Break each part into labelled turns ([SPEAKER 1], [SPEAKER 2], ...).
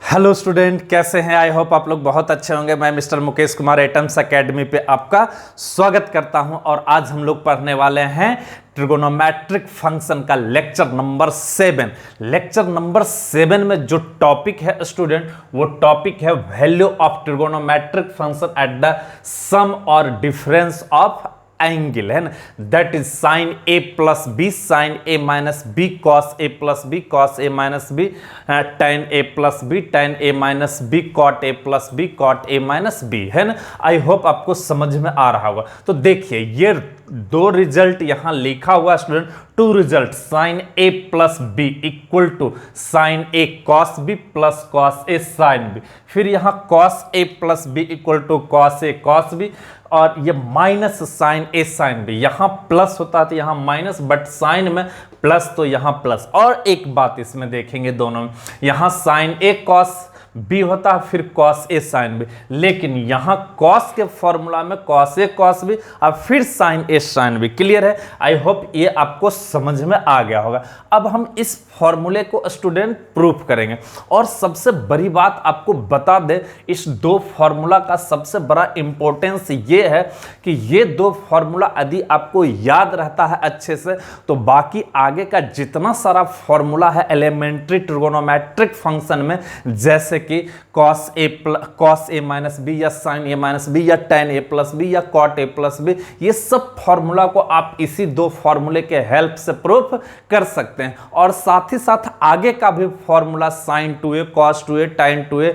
[SPEAKER 1] Hello student, कैसे हैं? I hope आप लोग बहुत अच्छे होंगे। मैं mister Mukesh Kumar atoms academy पे आपका स्वागत करता हूं और आज हम लोग पढ़ने वाले हैं ट्रिगोनोमेट्रिक फंक्शन का लेक्चर नंबर 7। लेक्चर नंबर 7 में जो टॉपिक है स्टूडेंट, वो टॉपिक है value of trigonometric function at the sum और डिफरेंस ऑफ एंगल, है ना। That is sine A plus B, sine A minus B, cos A plus B, cos A minus B, tan A plus B, tan A minus B, cot A plus B, cot A minus B, है ना। आई hope आपको समझ में आ रहा होगा। तो देखिए, ये दो रिजल्ट यहां लिखा हुआ student, to result, sine A plus B equal to sine A cos B plus cos A sine B. फिर यहां cos A plus B equal to cos A cos B, और ये minus sine A sine B. यहां plus होता है तो यहां minus, but sine में प्लस तो यहां प्लस। और एक बात इसमें देखेंगे दोनों में, यहां साइन ए कॉस बी होता है, फिर कॉस ए साइन बी, लेकिन यहां कॉस के फॉर्मूला में कॉस ए कॉस बी और फिर sign A sine B. Clear है? आई होप ये आपको समझ में आ गया होगा। अब हम इस फॉर्मूले को स्टूडेंट प्रूफ करेंगे। और सबसे बड़ी बात आपको बता दें, इस दो फॉर्मूला का सबसे बड़ा इंपॉर्टेंस ये है कि ये दो फॉर्मूला यदि आपको याद रहता है अच्छे से, तो बाकी आगे का जितना सारा फॉर्मूला है एलिमेंट्री ट्रिगोनोमेट्रिक फंक्शन में, जैसे कि कॉस ए माइनस बी या साइन ए माइनस बी या टेन ए प्लस बी या कॉट ए प्लस बी, ये सब फॉर्मूला को आप इसी दो फॉर्मूले के हेल्प से प्रूफ कर सकते हैं। और साथ ही साथ आगे का भी formula sine 2a cos 2a ten 2a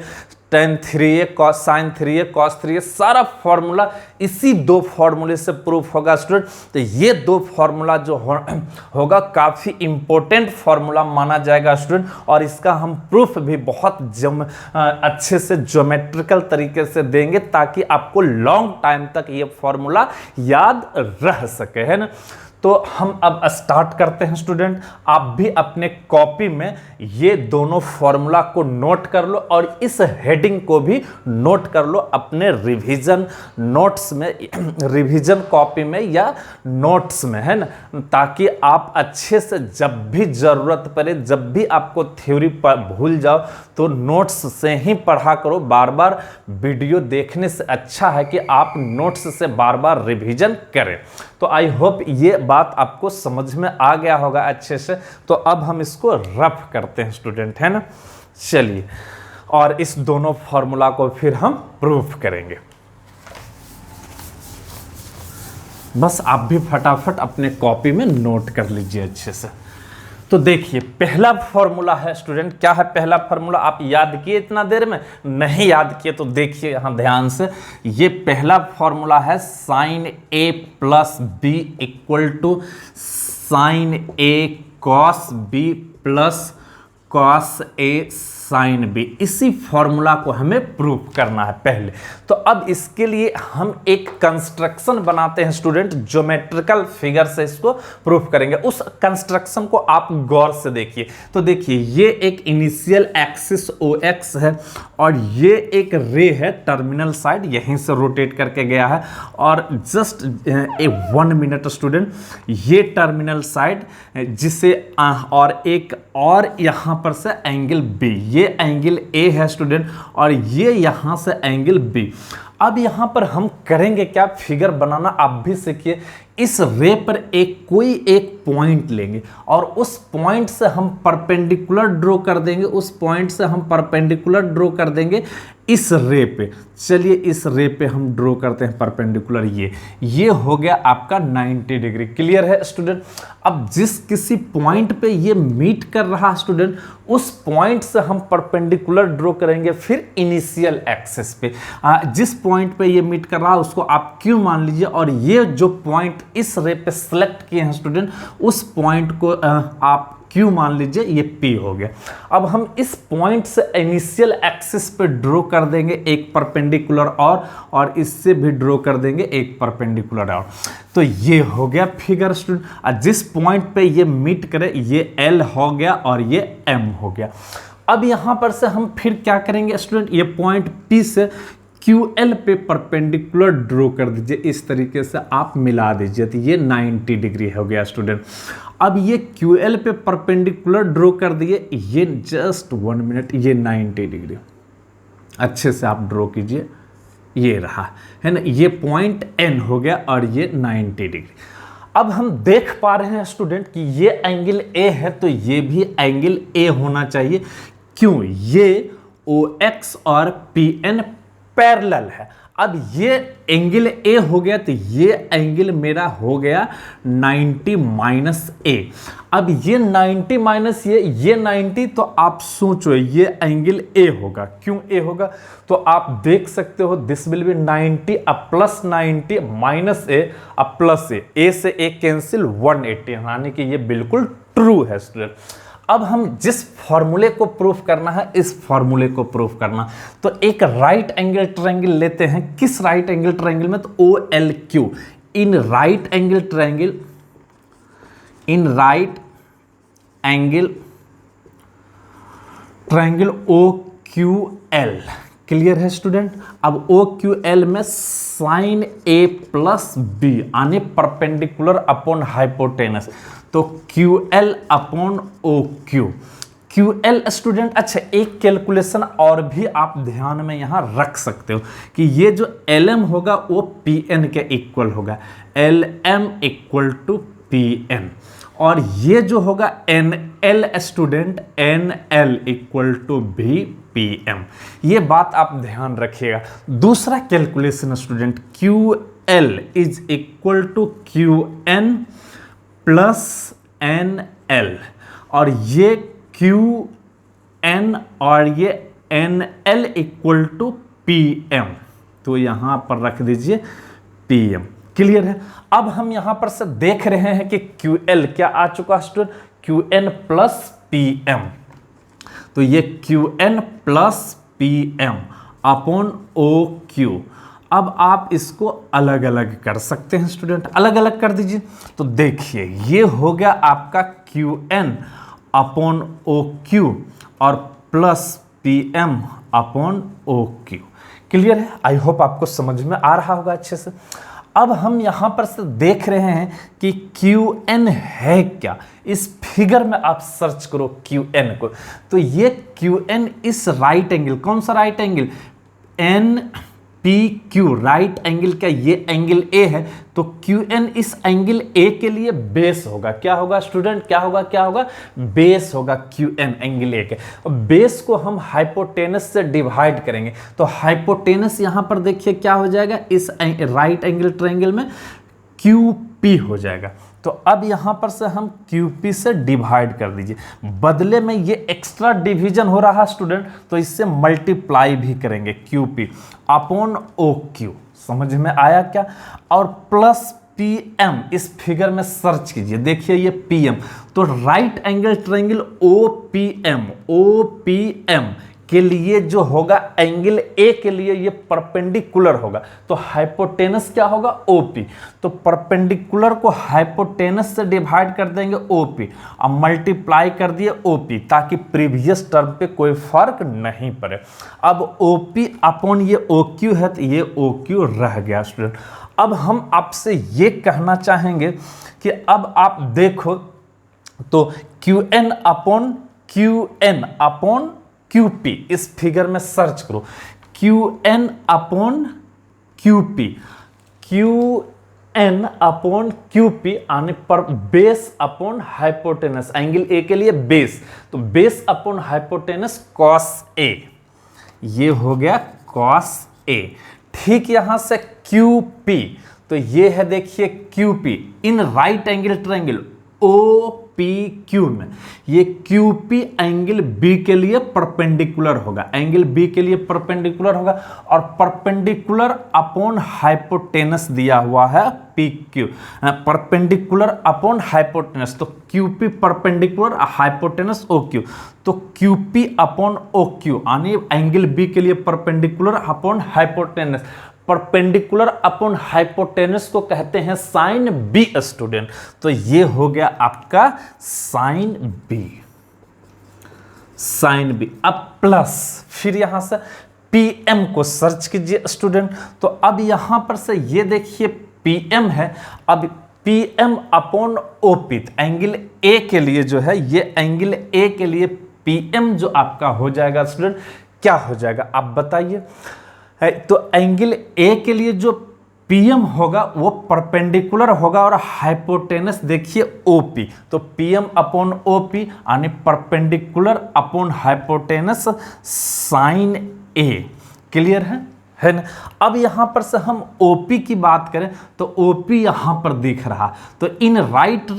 [SPEAKER 1] ten 3a cos sine 3a cos 3a, सारा फॉर्मूला इसी दो फॉर्मूले से प्रूफ होगा स्टूडेंट। तो ये दो फॉर्मूला जो होगा काफ़ी इंपॉर्टेंट फॉर्मूला माना जाएगा स्टूडेंट, और इसका हम प्रूफ भी बहुत अच्छे से ज्योमेट्रिकल तरीके से देंगे, ताकि आपको लॉन्ग टाइम तक ये फॉर्मूला याद रह सके, है ना। तो हम अब स्टार्ट करते हैं स्टूडेंट। आप भी अपने कॉपी में ये दोनों फॉर्मूला को नोट कर लो और इस हेडिंग को भी नोट कर लो अपने रिवीजन नोट्स में, रिवीजन कॉपी में या नोट्स में, है ना, ताकि आप अच्छे से जब भी ज़रूरत पड़े, जब भी आपको थ्योरी भूल जाओ, तो नोट्स से ही पढ़ा करो। बार बार वीडियो देखने से अच्छा है कि आप नोट्स से बार बार रिवीजन करें। तो आई होप ये बात आपको समझ में आ गया होगा अच्छे से। तो अब हम इसको रफ करते हैं स्टूडेंट, है ना। चलिए, और इस दोनों फॉर्मूला को फिर हम प्रूफ करेंगे। बस आप भी फटाफट अपने कॉपी में नोट कर लीजिए अच्छे से। तो देखिए, पहला फॉर्मूला है स्टूडेंट, क्या है पहला फॉर्मूला? आप याद किए इतना देर में? नहीं याद किए तो देखिए यहाँ ध्यान से। ये पहला फॉर्मूला है sine A plus B equal to sine A cos B plus cos A sine B. इसी फॉर्मूला को हमें प्रूफ करना है पहले। तो अब इसके लिए हम एक कंस्ट्रक्शन बनाते हैं स्टूडेंट, ज्योमेट्रिकल फिगर से इसको प्रूफ करेंगे। उस कंस्ट्रक्शन को आप गौर से देखिए। तो देखिए, ये एक इनिशियल एक्सिस OX है और ये एक रे है, टर्मिनल साइड यहीं से रोटेट करके गया है। और जस्ट 1 मिनट स्टूडेंट, ये टर्मिनल साइड जिसे और एक और यहाँ पर से एंगल B, ये एंगल A है स्टूडेंट, और ये यहां से एंगल B। अब यहां पर हम करेंगे क्या, फिगर बनाना आप भी सीखिए। इस रे पर कोई एक पॉइंट लेंगे और उस पॉइंट से हम परपेंडिकुलर ड्रॉ कर देंगे, उस पॉइंट से हम परपेंडिकुलर ड्रॉ कर देंगे इस रे पे। चलिए, इस रे पे हम ड्रॉ करते हैं परपेंडिकुलर। ये हो गया आपका 90 डिग्री। क्लियर है स्टूडेंट? अब जिस किसी पॉइंट पे ये मीट कर रहा स्टूडेंट, उस पॉइंट से हम परपेंडिकुलर ड्रॉ करेंगे फिर इनिशियल एक्सिस पे। जिस पॉइंट पे ये मीट कर रहा है उसको आप Q मान लीजिए, और ये जो पॉइंट इस रे पे सिलेक्ट किए हैं स्टूडेंट, उस पॉइंट को आप Q मान लीजिए, ये P हो गया। अब हम इस पॉइंट से इनिशियल एक्सिस पे ड्रॉ कर देंगे एक परपेंडिकुलर और इससे भी ड्रॉ कर देंगे एक परपेंडिकुलर और। तो ये हो गया फिगर स्टूडेंट। जिस पॉइंट पे ये मीट करे, ये L हो गया और ये M हो गया। अब यहां पर से हम फिर क्या करेंगे स्टूडेंट, ये पॉइंट P से QL पे परपेंडिकुलर ड्रॉ कर दीजिए, इस तरीके से आप मिला दीजिए, तो ये 90 डिग्री हो गया स्टूडेंट। अब ये QL पे परपेंडिकुलर ड्रॉ कर दिए, ये जस्ट 1 मिनट, ये 90 डिग्री अच्छे से आप ड्रॉ कीजिए, ये रहा है ना, ये पॉइंट N हो गया और ये 90 डिग्री। अब हम देख पा रहे हैं स्टूडेंट कि ये एंगल A है, तो ये भी एंगल A होना चाहिए। क्यों? ये OX और PN पैरेलल है। अब ये एंगल A हो गया, तो ये एंगल मेरा हो गया 90 माइनस A। अब ये 90 माइनस ये 90, तो आप सोचो ये एंगल A होगा। क्यों A होगा? तो आप देख सकते हो दिस विल बी 90 अब प्लस 90 माइनस A अब प्लस A से A कैंसिल 180, यानी कि ये बिल्कुल ट्रू है स्टूडेंट। अब हम जिस फॉर्मूले को प्रूफ करना है, इस फॉर्मूले को प्रूफ करना, तो एक राइट एंगल ट्रायंगल लेते हैं। किस राइट एंगल ट्रायंगल में? तो OLQ। इन राइट एंगल ट्रायंगल, इन right angle triangle OQL। Clear है स्टूडेंट? अब OQL में साइन A प्लस B आने परपेंडिकुलर अपॉन हाइपोटेनस, तो QL upon OQ। QL student, अच्छा एक कैलकुलेशन और भी आप ध्यान में यहां रख सकते हो कि ये जो LM होगा वो PN के इक्वल होगा, LM इक्वल टू PN, और ये जो होगा NL student, NL equal to PM। ये बात आप ध्यान रखिएगा। दूसरा calculation student, QL is equal to QN plus NL, और ये QN और ये NL इक्वल टू PM, तो यहां पर रख दीजिए PM। क्लियर है? अब हम यहां पर से देख रहे हैं कि QL क्या आ चुका स्टूडेंट, QN प्लस PM, तो ये QN plus PM upon OQ। अब आप इसको अलग अलग कर सकते हैं स्टूडेंट, अलग अलग कर दीजिए। तो देखिए ये हो गया आपका QN अपॉन OQ और plus PM upon OQ। Clear है? आई होप आपको समझ में आ रहा होगा अच्छे से। अब हम यहां पर से देख रहे हैं कि QN है क्या। इस फिगर में आप सर्च करो QN को, तो ये QN इस राइट एंगल, कौन सा right angle, NPQ right angle का ये एंगल A है, तो QN इस एंगल A के लिए बेस होगा। क्या होगा स्टूडेंट? क्या होगा? क्या होगा? बेस होगा QN एंगल A के। बेस को हम हाइपोटेनस से डिवाइड करेंगे, तो हाइपोटेनस यहां पर देखिए क्या हो जाएगा, इस राइट एंगल ट्रायंगल में QP हो जाएगा। तो अब यहां पर से हम QP से डिवाइड कर दीजिए, बदले में ये एक्स्ट्रा डिवीजन हो रहा स्टूडेंट, तो इससे मल्टीप्लाई भी करेंगे QP अपॉन OQ। समझ में आया क्या? और प्लस PM इस फिगर में सर्च कीजिए, देखिए ये PM, तो राइट एंगल ट्रायंगल OPM के लिए जो होगा एंगल A के लिए ये परपेंडिकुलर होगा, तो हाइपोटेनस क्या होगा, OP। तो परपेंडिकुलर को हाइपोटेनस से डिवाइड कर देंगे OP, अब मल्टीप्लाई कर दिए OP, ताकि प्रीवियस टर्म पे कोई फर्क नहीं पड़े। अब OP अपॉन ये OQ है, तो ये OQ रह गया स्टूडेंट। अब हम आपसे ये कहना चाहेंगे कि अब आप देखो तो QN अपॉन QP इस फिगर में सर्च करो, QN upon QP, QN upon QP आने पर base upon hypotenuse, angle A के लिए बेस, तो base upon hypotenuse cos A, ये हो गया cos A। ठीक यहां से QP, तो ये है देखिए QP इन राइट एंगल ट्रायंगल OPQ में, ये QP एंगल B के लिए परपेंडिकुलर होगा, एंगल B के लिए परपेंडिकुलर होगा, और परपेंडिकुलर अपॉन हाइपोटेनस दिया हुआ है PQ, परपेंडिकुलर अपॉन हाइपोटेनस, तो QP परपेंडिकुलर हाइपोटेनस OQ, तो QP अपॉन OQ यानी एंगल B के लिए perpendicular upon hypotenuse, perpendicular upon hypotenuse को कहते हैं साइन B स्टूडेंट। तो ये हो गया आपका साइन B। अब प्लस, फिर यहां से PM को सर्च कीजिए स्टूडेंट। तो अब यहां पर से ये देखिए PM है, अब PM upon OP, angle A के लिए जो है, ये एंगल A के लिए PM जो आपका हो जाएगा स्टूडेंट, क्या हो जाएगा आप बताइए। तो एंगल A के लिए जो PM होगा वो परपेंडिकुलर होगा और हाइपोटेनस देखिए OP, तो PM अपॉन OP यानी perpendicular upon hypotenuse sine A। Clear है ना। अब यहां पर से हम OP की बात करें तो OP यहां पर दिख रहा, तो इन राइट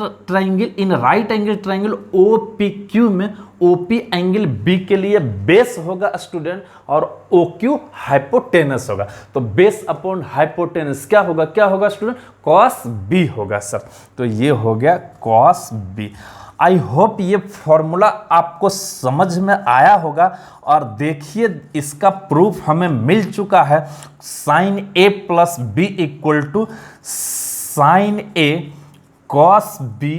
[SPEAKER 1] एंगल ट्रायंगल OPQ में OP एंगल B के लिए बेस होगा स्टूडेंट और OQ हाइपोटेनस होगा। तो बेस अपॉन हाइपोटेनस क्या होगा स्टूडेंट, cos B होगा सर। तो ये हो गया cos B। आई होप ये फॉर्मूला आपको समझ में आया होगा। और देखिए इसका प्रूफ हमें मिल चुका है, sine A plus B equal to sine A cos B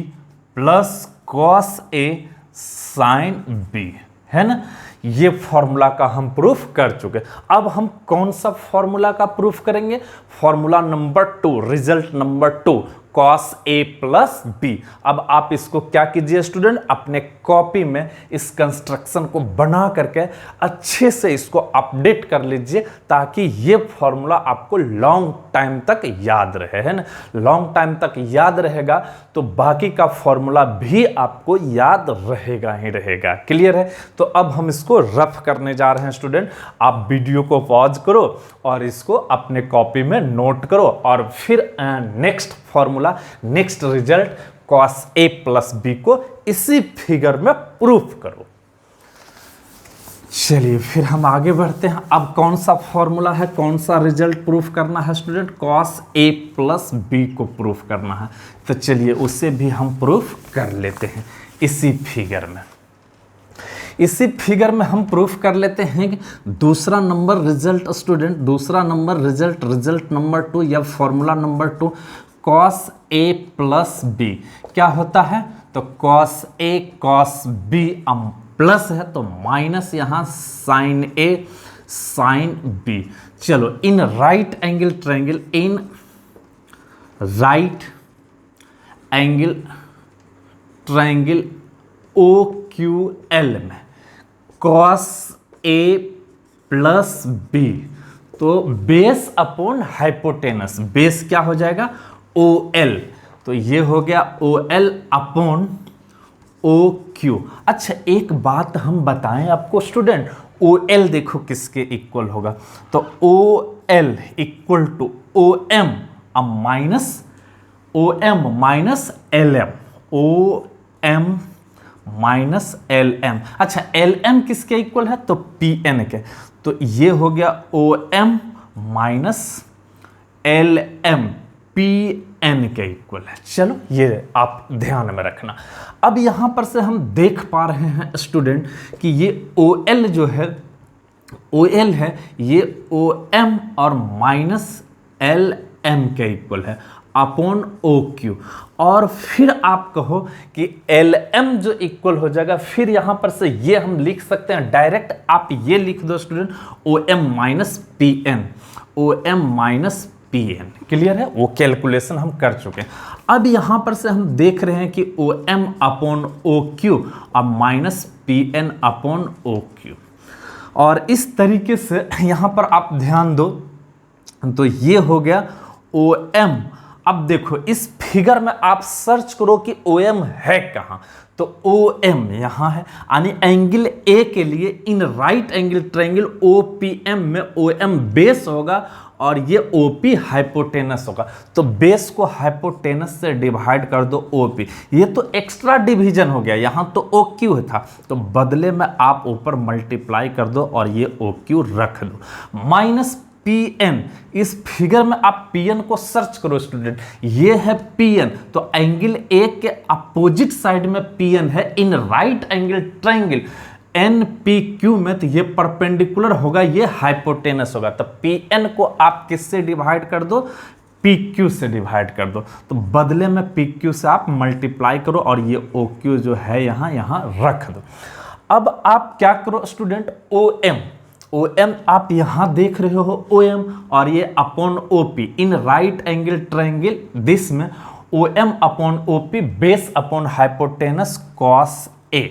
[SPEAKER 1] plus cos A sine B, है ना। ये फॉर्मूला का हम प्रूफ कर चुके। अब हम कौन सा फॉर्मूला का प्रूफ करेंगे, formula number 2, result number 2, cos A plus B। अब आप इसको क्या कीजिए स्टूडेंट, अपने कॉपी में इस कंस्ट्रक्शन को बना करके अच्छे से इसको अपडेट कर लीजिए, ताकि ये फॉर्मूला आपको लॉन्ग टाइम तक याद रहे, है ना। लॉन्ग टाइम तक याद रहेगा तो बाकी का फॉर्मूला भी आपको याद रहेगा ही रहेगा। क्लियर है। तो अब हम इसको रफ करने जा रहे हैं स्टूडेंट। आप वीडियो को पॉज करो और इसको अपने कॉपी में नोट करो और फिर next formula, next result cos A plus B को इसी फिगर में प्रूफ करो। चलिए फिर हम आगे बढ़ते हैं। अब कौन सा फॉर्मूला है, कौन सा रिजल्ट प्रूफ करना है student, cos A plus B को प्रूफ करना है। तो चलिए उसे भी हम प्रूफ कर लेते हैं इसी फिगर में। इसी फिगर में हम प्रूफ कर लेते हैं कि दूसरा नंबर रिजल्ट स्टूडेंट, दूसरा नंबर रिजल्ट नंबर 2 या formula number 2, cos A plus B क्या होता है, तो cos A cos B plus है तो माइनस यहाँ साइन A साइन B। चलो इन राइट एंगल ट्रायंगल, इन राइट एंगल ट्रायंगल OQL में cos A प्लस B, तो बेस अपॉन हाइपोटेनस, बेस क्या हो जाएगा OL, तो ये हो गया OL अपॉन OQ। अच्छा एक बात हम बताएं आपको स्टूडेंट, OL देखो किसके इक्वल होगा, तो OL equal to OM minus LM, OM minus LM। अच्छा LM किसके इक्वल है, तो PN के, तो ये हो गया OM माइनस LM, PN के इक्वल है। चलो ये आप ध्यान में रखना। अब यहां पर से हम देख पा रहे हैं स्टूडेंट कि ये OL जो है, OL है, ये OM और माइनस LM के इक्वल है अपॉन OQ। और फिर आप कहो कि LM जो इक्वल हो जाएगा, फिर यहां पर से ये हम लिख सकते हैं डायरेक्ट, आप ये लिख दो student OM minus PN, OM minus PN। Clear है, वो कैलकुलेशन हम कर चुके हैं। अब यहां पर से हम देख रहे हैं कि OM अपॉन OQ अब माइनस PN अपॉन OQ, और इस तरीके से यहां पर आप ध्यान दो, तो ये हो गया OM। अब देखो इस फिगर में आप सर्च करो कि OM है कहां, तो OM यहां है, यानी एंगल A के लिए in right angle triangle OPM में OM बेस होगा और ये OP हाइपोटेनस होगा। तो बेस को हाइपोटेनस से डिवाइड कर दो OP, ये तो एक्स्ट्रा डिवीजन हो गया, यहां तो OQ था, तो बदले में आप ऊपर मल्टीप्लाई कर दो और ये OQ रख दो माइनस PN। इस फिगर में आप PN को सर्च करो स्टूडेंट, ये है PN, तो एंगल A के अपोजिट साइड में PN है in right angle triangle NPQ में, तो ये परपेंडिकुलर होगा, ये हाइपोटेनस होगा। तो PN को आप किससे डिवाइड कर दो, PQ से डिवाइड कर दो, तो बदले में PQ से आप मल्टीप्लाई करो और ये OQ जो है यहां रख दो। अब आप क्या करो स्टूडेंट, ओ एम आप यहां देख रहे हो ओ एम, और ये upon O P in right angle triangle this में O M upon O P base upon hypotenuse cos A.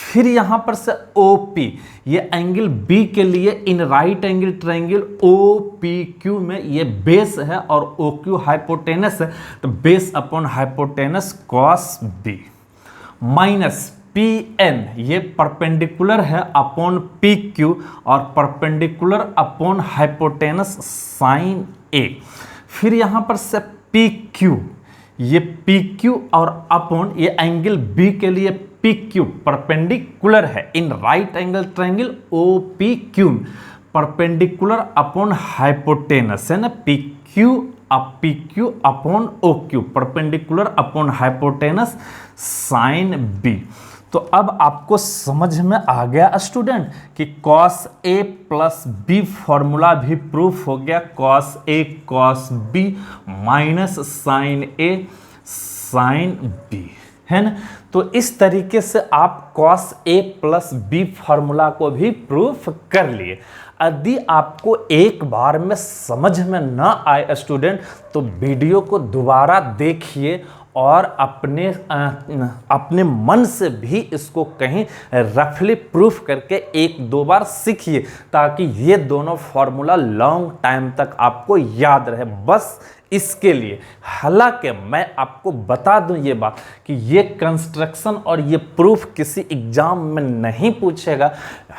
[SPEAKER 1] फिर यहां पर से ओ पी ये एंगल बी के लिए in right angle triangle O P Q में ये बेस है और ओ क्यू हाइपोटेनस है, तो base upon hypotenuse cos B minus P N ये परपेंडिकुलर है अपॉन पी क्यू और perpendicular upon hypotenuse sine A. फिर यहां पर से पी क्यू ये पी क्यू और अपॉन ये एंगल बी के लिए पी क्यू परपेंडिकुलर है in right angle triangle O P Q perpendicular upon hypotenuse है ना, P Q upon O Q perpendicular upon hypotenuse sine B. तो अब आपको समझ में आ गया स्टूडेंट कि cos A plus B formula भी प्रूफ हो गया, cos A cos B minus sine A sine B, है ना। तो इस तरीके से आप cos A plus B formula को भी प्रूफ कर लिए। यदि आपको एक बार में समझ में ना आए स्टूडेंट तो वीडियो को दोबारा देखिए और अपने मन से भी इसको कहीं रफली प्रूफ करके एक दो बार सीखिए, ताकि ये दोनों फॉर्मूला लॉन्ग टाइम तक आपको याद रहे। बस इसके लिए हालांकि मैं आपको बता दूं ये बात कि ये कंस्ट्रक्शन और ये प्रूफ किसी एग्जाम में नहीं पूछेगा,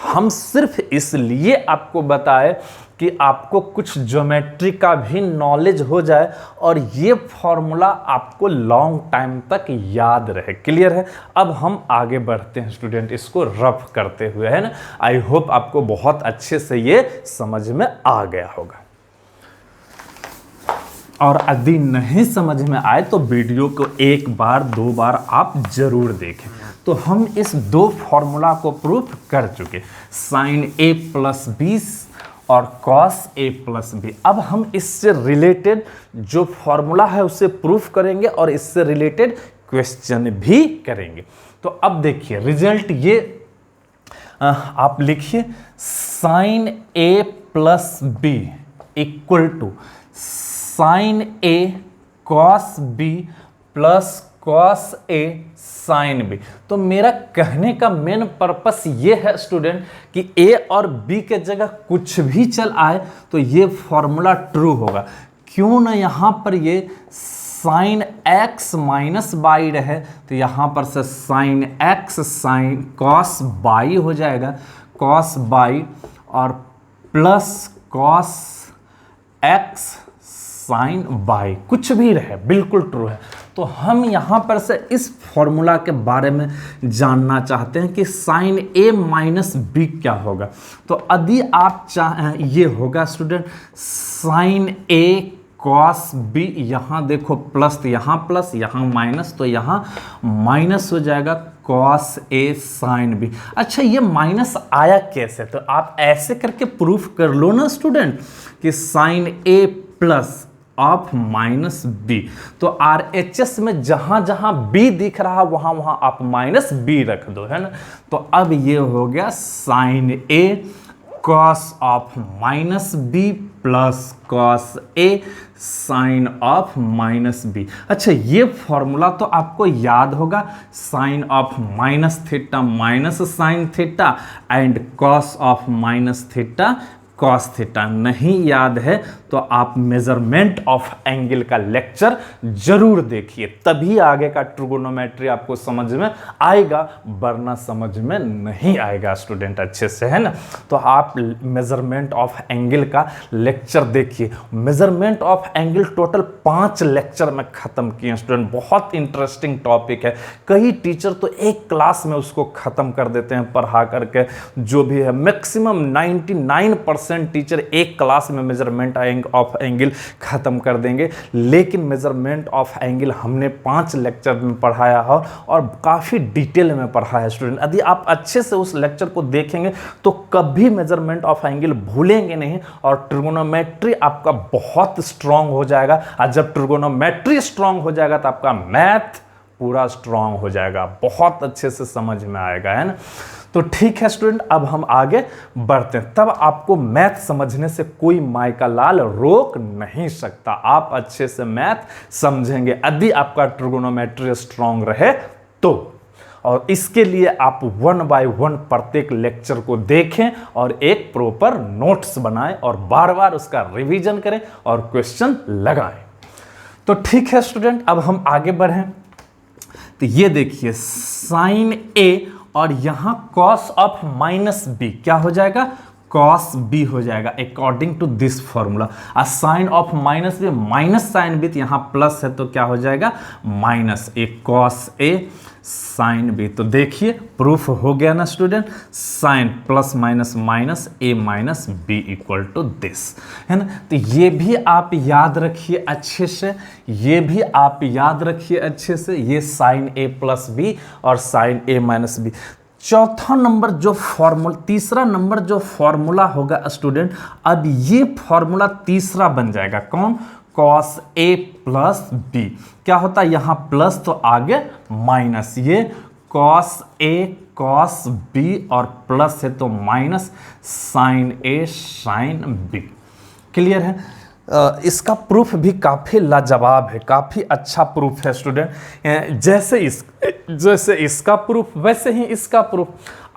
[SPEAKER 1] हम सिर्फ इसलिए आपको बताए कि आपको कुछ ज्योमेट्री का भी नॉलेज हो जाए और ये फॉर्मूला आपको लॉन्ग टाइम तक याद रहे। क्लियर है। अब हम आगे बढ़ते हैं स्टूडेंट इसको रफ करते हुए, है ना। आई होप आपको बहुत अच्छे से ये समझ में आ गया होगा, और यदि नहीं समझ में आए तो वीडियो को एक बार दो बार आप जरूर देखें। तो हम इस दो फॉर्मूला को प्रूफ कर चुके, साइन ए प्लस बी और कॉस ए प्लस बी। अब हम इससे रिलेटेड जो फॉर्मूला है उसे प्रूफ करेंगे और इससे रिलेटेड क्वेश्चन भी करेंगे। तो अब देखिए रिजल्ट ये आप लिखिए, sine A plus B equal to sine A cos B plus cos A sine B. तो मेरा कहने का मेन पर्पस ये है स्टूडेंट कि ए और बी के जगह कुछ भी चल आए तो ये फॉर्मूला ट्रू होगा। क्यों ना यहाँ पर ये साइन एक्स माइनस बाई रहे, तो यहाँ पर से sine x sine cos y हो जाएगा, कॉस बाई और plus cos x sine y, कुछ भी रहे बिल्कुल ट्रू है। तो हम यहाँ पर से इस फॉर्मूला के बारे में जानना चाहते हैं कि साइन ए माइनस बी क्या होगा। तो यदि आप चाहें ये होगा student sine A cos B, यहाँ देखो प्लस तो यहाँ प्लस, यहाँ माइनस तो यहाँ माइनस हो जाएगा कॉस ए साइन बी। अच्छा ये माइनस आया कैसे, तो आप ऐसे करके प्रूफ कर लो ना स्टूडेंट कि sine A plus of minus B. तो RHS में जहां जहां बी दिख रहा वहां वहां आप माइनस बी रख दो, है ना। तो अब ये हो गया sine A cos of minus B plus cos A sine of minus B. अच्छा ये फॉर्मूला तो आपको याद होगा, sine of minus theta minus sine theta and cos of minus theta cos theta. नहीं याद है तो आप मेजरमेंट ऑफ एंगल का लेक्चर जरूर देखिए, तभी आगे का ट्रिगोनोमेट्री आपको समझ में आएगा, वरना समझ में नहीं आएगा स्टूडेंट अच्छे से, है ना। तो आप मेजरमेंट ऑफ एंगल का लेक्चर देखिए। Measurement of angle total 5 lecture में खत्म किए स्टूडेंट, बहुत इंटरेस्टिंग टॉपिक है। कई टीचर तो एक क्लास में उसको खत्म कर देते हैं पढ़ा करके, जो भी है मैक्सिमम 99% टीचर एक क्लास में मेजरमेंट ऑफ एंगल खत्म कर देंगे, लेकिन मेजरमेंट ऑफ एंगल हमने 5 लेक्चर में पढ़ाया है और काफ़ी डिटेल में पढ़ाया है स्टूडेंट। यदि आप अच्छे से उस लेक्चर को देखेंगे तो कभी मेजरमेंट ऑफ एंगल भूलेंगे नहीं और ट्रिगोनोमेट्री आपका बहुत स्ट्रांग हो जाएगा। और जब ट्रिगोनोमेट्री स्ट्रांग हो जाएगा तो आपका मैथ पूरा स्ट्रांग हो जाएगा, बहुत अच्छे से समझ में आएगा, है ना। तो ठीक है स्टूडेंट, अब हम आगे बढ़ते हैं। तब आपको मैथ समझने से कोई माय का लाल रोक नहीं सकता। आप अच्छे से मैथ समझेंगे यदि आपका ट्रिगोनोमेट्री स्ट्रांग रहे तो। और इसके लिए आप 1 बाय 1 प्रत्येक लेक्चर को देखें और एक प्रॉपर नोट्स बनाएं और बार बार उसका रिवीजन करें और क्वेश्चन लगाएं। तो ठीक है स्टूडेंट, अब हम आगे बढ़ें। तो ये देखिए साइन ए और यहां कॉस ऑफ माइनस बी क्या हो जाएगा, कॉस बी हो जाएगा according to this formula. Sine of minus B minus sine B, तो यहां प्लस है तो क्या हो जाएगा minus A cos A sine B. तो देखिए प्रूफ हो गया ना student, sine plus minus minus A minus B equal to this, है ना। तो ये भी आप याद रखिए अच्छे से, ये भी आप याद रखिए अच्छे से, ये साइन ए प्लस बी और साइन ए माइनस बी। चौथा नंबर जो फॉर्मूला, तीसरा नंबर जो फॉर्मूला होगा स्टूडेंट, अब ये फॉर्मूला तीसरा बन जाएगा कौन, कॉस ए प्लस बी। क्या होता है यहां प्लस तो आगे माइनस, ये कॉस ए कॉस बी और प्लस है तो minus sine A sine B. Clear है। इसका प्रूफ भी काफ़ी लाजवाब है, काफ़ी अच्छा प्रूफ है स्टूडेंट। जैसे इसका प्रूफ वैसे ही इसका प्रूफ।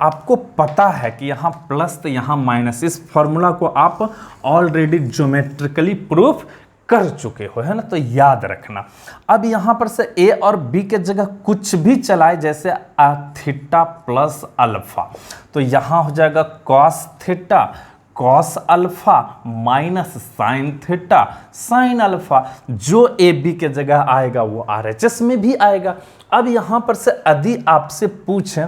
[SPEAKER 1] आपको पता है कि यहाँ प्लस तो यहाँ माइनस, इस फॉर्मूला को आप ऑलरेडी ज्योमेट्रिकली प्रूफ कर चुके हो, है ना, तो याद रखना। अब यहाँ पर से ए और बी के जगह कुछ भी चलाए, जैसे थीटा प्लस अल्फा, तो यहाँ हो जाएगा cos theta cos alpha minus sine theta sine alpha. जो ए बी के जगह आएगा वो आरएचएस में भी आएगा। अब यहाँ पर से यदि आपसे पूछें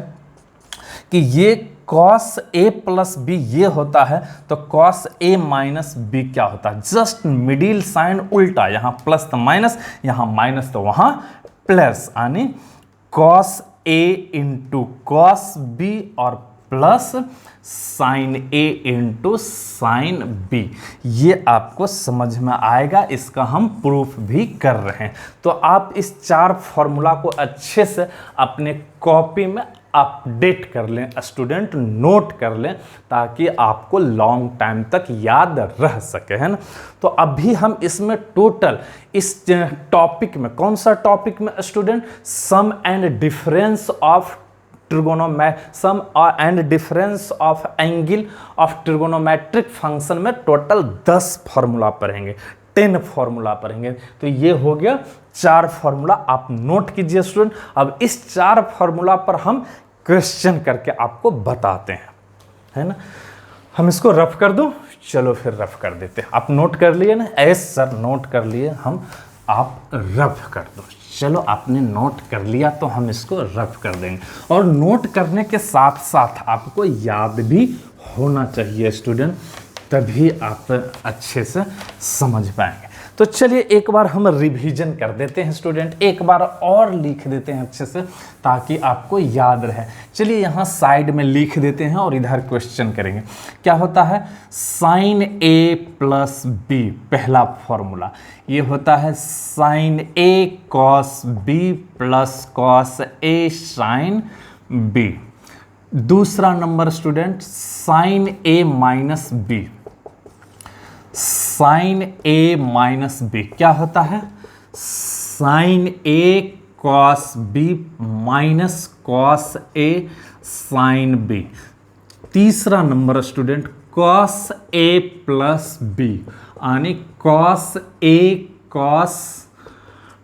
[SPEAKER 1] कि ये कॉस ए प्लस बी ये होता है, तो कॉस ए माइनस बी क्या होता है, जस्ट मिडिल साइन उल्टा, यहाँ प्लस तो माइनस, यहाँ माइनस तो वहाँ प्लस, यानी cos A into cos B और प्लस साइन ए इंटू साइन बी। ये आपको समझ में आएगा, इसका हम प्रूफ भी कर रहे हैं। तो आप इस 4 फॉर्मूला को अच्छे से अपने कॉपी में अपडेट कर लें स्टूडेंट, नोट कर लें, ताकि आपको लॉन्ग टाइम तक याद रह सके, है ना। तो अभी हम इसमें टोटल इस टॉपिक में, कौन सा टॉपिक में student, sum and difference of sum and difference of angle of trigonometric function में टोटल 10 फॉर्मूला पढ़ेंगे, 10 फॉर्मूला पढ़ेंगे। तो ये हो गया 4 फॉर्मूला, आप नोट कीजिए स्टूडेंट। अब इस 4 फॉर्मूला पर हम क्वेश्चन करके आपको बताते हैं, है ना। हम इसको रफ कर दूं, चलो फिर रफ कर देते हैं। आप नोट कर लिए ना, एस सर नोट कर लिए हम, आप रफ कर दो। चलो आपने नोट कर लिया तो हम इसको रफ कर देंगे। और नोट करने के साथ साथ आपको याद भी होना चाहिए स्टूडेंट, तभी आप अच्छे से समझ पाएंगे। तो चलिए एक बार हम रिवीजन कर देते हैं स्टूडेंट, एक बार और लिख देते हैं अच्छे से ताकि आपको याद रहे। चलिए यहाँ साइड में लिख देते हैं और इधर क्वेश्चन करेंगे। क्या होता है, साइन ए प्लस बी पहला फॉर्मूला, ये होता है sine A cos B plus cos A sine B. दूसरा number student sine A minus B, sine A minus B क्या होता है, sine A cos B minus cos A sine B. तीसरा number student cos A plus B, यानी cos A cos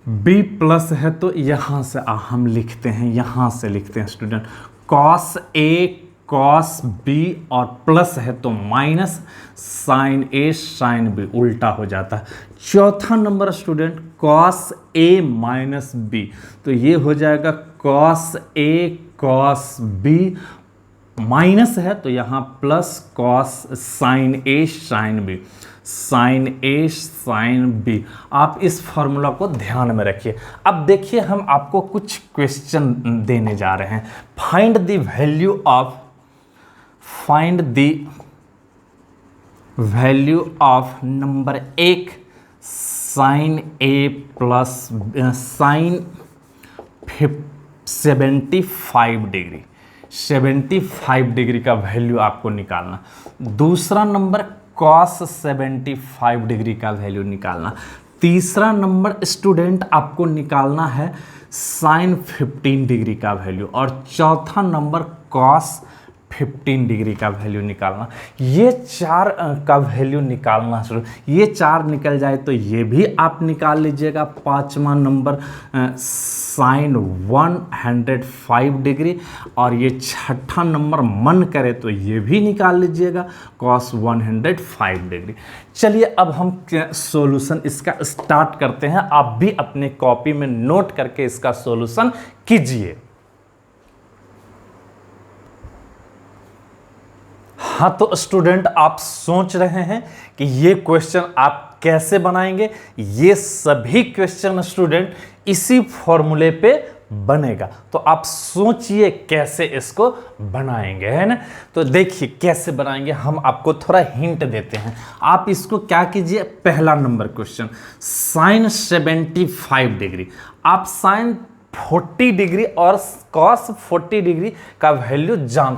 [SPEAKER 1] B plus है तो यहां से हम लिखते हैं, यहां से लिखते हैं student, cos A cos B और प्लस है तो minus sine A sine B, उल्टा हो जाता है। चौथा number student cos A minus B, तो ये हो जाएगा cos A cos B, minus है तो यहाँ plus cos sine A sine B, sine A sine B. आप इस फॉर्मूला को ध्यान में रखिए। अब देखिए हम आपको कुछ क्वेश्चन देने जा रहे हैं। Find the value of, find the value of number 1 sine A plus sine 75 degree. 75 degree का वैल्यू आपको निकालना। दूसरा नंबर कॉस 75 डिग्री का वैल्यू निकालना। तीसरा नंबर स्टूडेंट आपको निकालना है साइन 15 डिग्री का वैल्यू। और चौथा नंबर कॉस 15 डिग्री का वैल्यू निकालना। ये चार का वैल्यू निकालना शुरू, ये चार निकल जाए तो ये भी आप निकाल लीजिएगा। पांचवा नंबर साइन 105 डिग्री, और ये छठा नंबर मन करे तो ये भी निकाल लीजिएगा कॉस 105 डिग्री। चलिए अब हम सॉल्यूशन इसका स्टार्ट करते हैं। आप भी अपने कॉपी में नोट करके इसका सॉल्यूशन कीजिए। हाँ तो स्टूडेंट, आप सोच रहे हैं कि ये क्वेश्चन आप कैसे बनाएंगे। ये सभी क्वेश्चन स्टूडेंट इसी फॉर्मूले पे बनेगा, तो आप सोचिए कैसे इसको बनाएंगे, है ना। तो देखिए कैसे बनाएंगे, हम आपको थोड़ा हिंट देते हैं। आप इसको क्या कीजिए, पहला नंबर क्वेश्चन साइन 75 डिग्री, आप साइन 40 डिग्री और कॉस 40 डिग्री का वैल्यू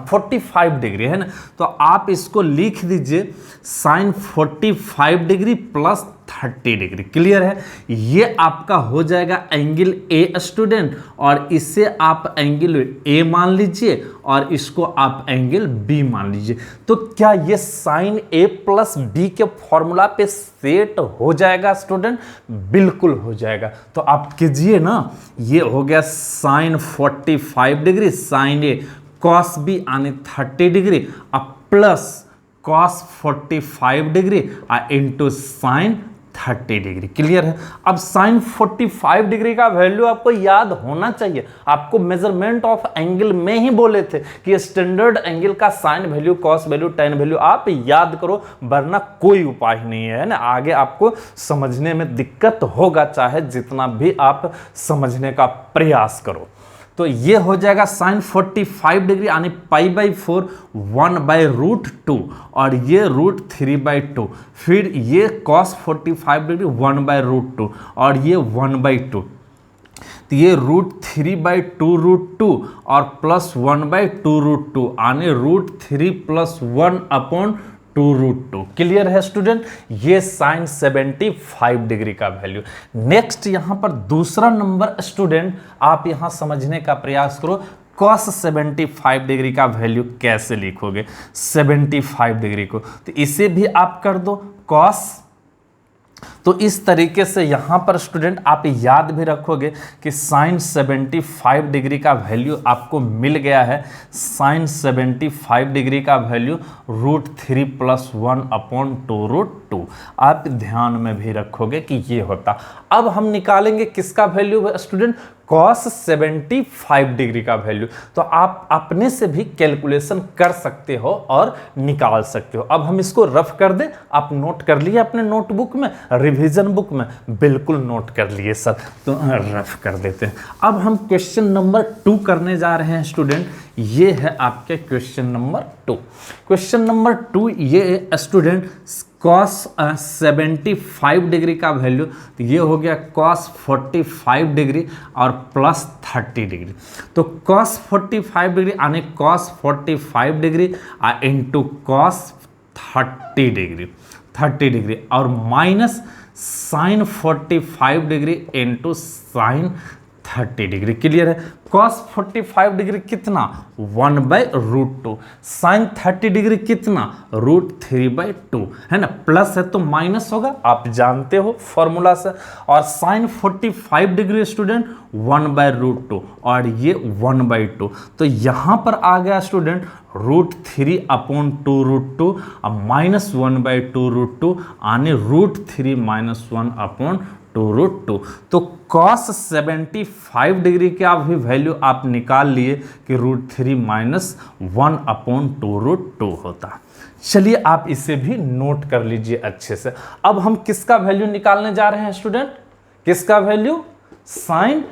[SPEAKER 1] 45 डिग्री है ना, तो आप इसको लिख दीजिए sine 45 degree plus 30 degree. Clear है, ये आपका हो जाएगा एंगल ए स्टूडेंट, और इसे आप एंगल ए मान लीजिए और इसको आप एंगल बी मान लीजिए। तो क्या ये साइन ए प्लस बी के फॉर्मूला पे सेट हो जाएगा स्टूडेंट? बिल्कुल हो जाएगा। तो आप कीजिए ना, ये हो गया sign 45 degree sine A cos B यानी 30 डिग्री अब plus cos 45 degree into sine 30 degree. Clear है। अब साइन 45 डिग्री का वैल्यू आपको याद होना चाहिए। आपको मेजरमेंट ऑफ एंगल में ही बोले थे कि स्टैंडर्ड एंगल का sine value, cos value, tan value आप याद करो, वरना कोई उपाय नहीं है ना। आगे आपको समझने में दिक्कत होगा, चाहे जितना भी आप समझने का प्रयास करो। तो ये हो जाएगा साइन 45 डिग्री यानी π/4 1/√2, और ये √3/2, फिर ये cos 45 डिग्री 1/√2 और ये 1/2, तो ये √3/2√2 और प्लस 1/2√2 यानी √3 + 1/2√2। क्लियर है स्टूडेंट, ये साइन 75 डिग्री का वैल्यू। नेक्स्ट यहां पर दूसरा नंबर स्टूडेंट आप यहां समझने का प्रयास करो, cos 75 डिग्री का वैल्यू कैसे लिखोगे 75 डिग्री को, तो इसे भी आप कर दो cos। तो इस तरीके से यहां पर स्टूडेंट आप याद भी रखोगे कि साइन 75 डिग्री का वैल्यू आपको मिल गया है। साइन 75 डिग्री का वैल्यू √3 + 1/2√2। आप ध्यान में भी रखोगे कि ये होता। अब हम निकालेंगे किसका वैल्यू स्टूडेंट, cos 75 डिग्री का वैल्यू। तो आप अपने से भी कैलकुलेशन कर सकते हो और निकाल सकते हो। अब हम इसको रफ कर दें, आप नोट कर लिए अपने नोटबुक में, रिवीजन बुक में? बिल्कुल नोट कर लिए सर, तो रफ कर देते हैं। अब हम क्वेश्चन नंबर 2 करने जा रहे हैं स्टूडेंट। ये है आपके क्वेश्चन नंबर 2। क्वेश्चन नंबर 2 ये स्टूडेंट cos 75 डिग्री का वैल्यू, तो ये हो गया cos 45 डिग्री और प्लस 30 डिग्री। तो cos 45 डिग्री यानी cos 45 degree into cos 30 degree और minus sine 45 degree into sine 30 degree. Clear है। cos 45 डिग्री कितना 1/√2, साइन 30 डिग्री कितना √3/2 है ना, प्लस है तो माइनस होगा, आप जानते हो फॉर्मूला से। और साइन 45 डिग्री स्टूडेंट 1/√2 और ये 1/2, तो यहां पर आ गया स्टूडेंट √3/2√2 और माइनस 1/2√2 यानी √3 - 1/2√2। तो cos 75 डिग्री का भी वैल्यू आप निकाल लिए कि √3 - 1/2√2 होता। चलिए आप इसे भी नोट कर लीजिए अच्छे से। अब हम किसका वैल्यू निकालने जा रहे हैं स्टूडेंट, किसका वैल्यू, साइन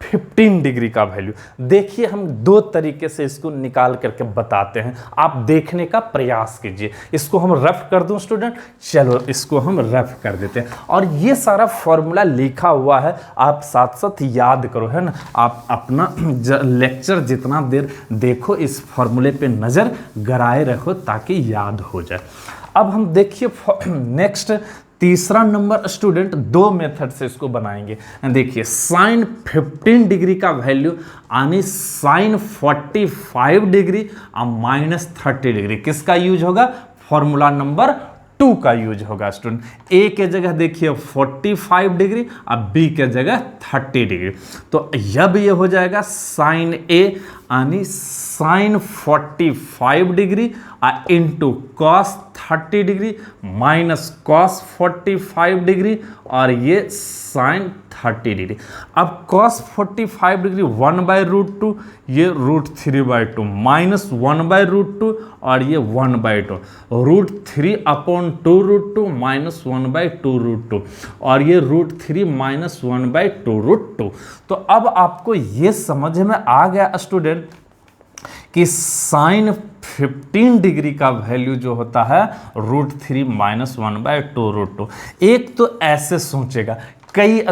[SPEAKER 1] 15 डिग्री का वैल्यू। देखिए हम दो तरीके से इसको निकाल करके बताते हैं, आप देखने का प्रयास कीजिए। इसको हम रफ कर दूं स्टूडेंट, चलो इसको हम रफ कर देते हैं। और ये सारा फॉर्मूला लिखा हुआ है, आप साथ साथ याद करो, है ना। आप अपना लेक्चर जितना देर देखो इस फॉर्मूले पे नजर गड़ाए रखो ताकि याद हो जाए। अब हम देखिए नेक्स्ट तीसरा नंबर स्टूडेंट, दो मेथड से इसको बनाएंगे। देखिए साइन 15 डिग्री का वैल्यू यानी साइन 45 डिग्री और -30 डिग्री किसका यूज होगा? फॉर्मूला नंबर 2 का यूज होगा स्टूडेंट। ए के जगह देखिए 45 डिग्री और बी के जगह 30 डिग्री। तो अब ये हो जाएगा साइन ए यानी sine 45 degree into cos 30 degree minus cos 45 degree और ये साइन 30 डिग्री। अब कॉस 45 डिग्री 1/√2, ये √3/2 माइनस 1/√2 और ये 1/2, √3 अपॉन 2√2 माइनस 1/2√2 और ये √3 माइनस 1/2√2। तो अब आपको ये समझ में आ गया स्टूडेंट कि साइन 15 डिग्री का वैल्यू जो होता है √3 माइनस 1/2√2। एक तो ऐसे सोचेगा कई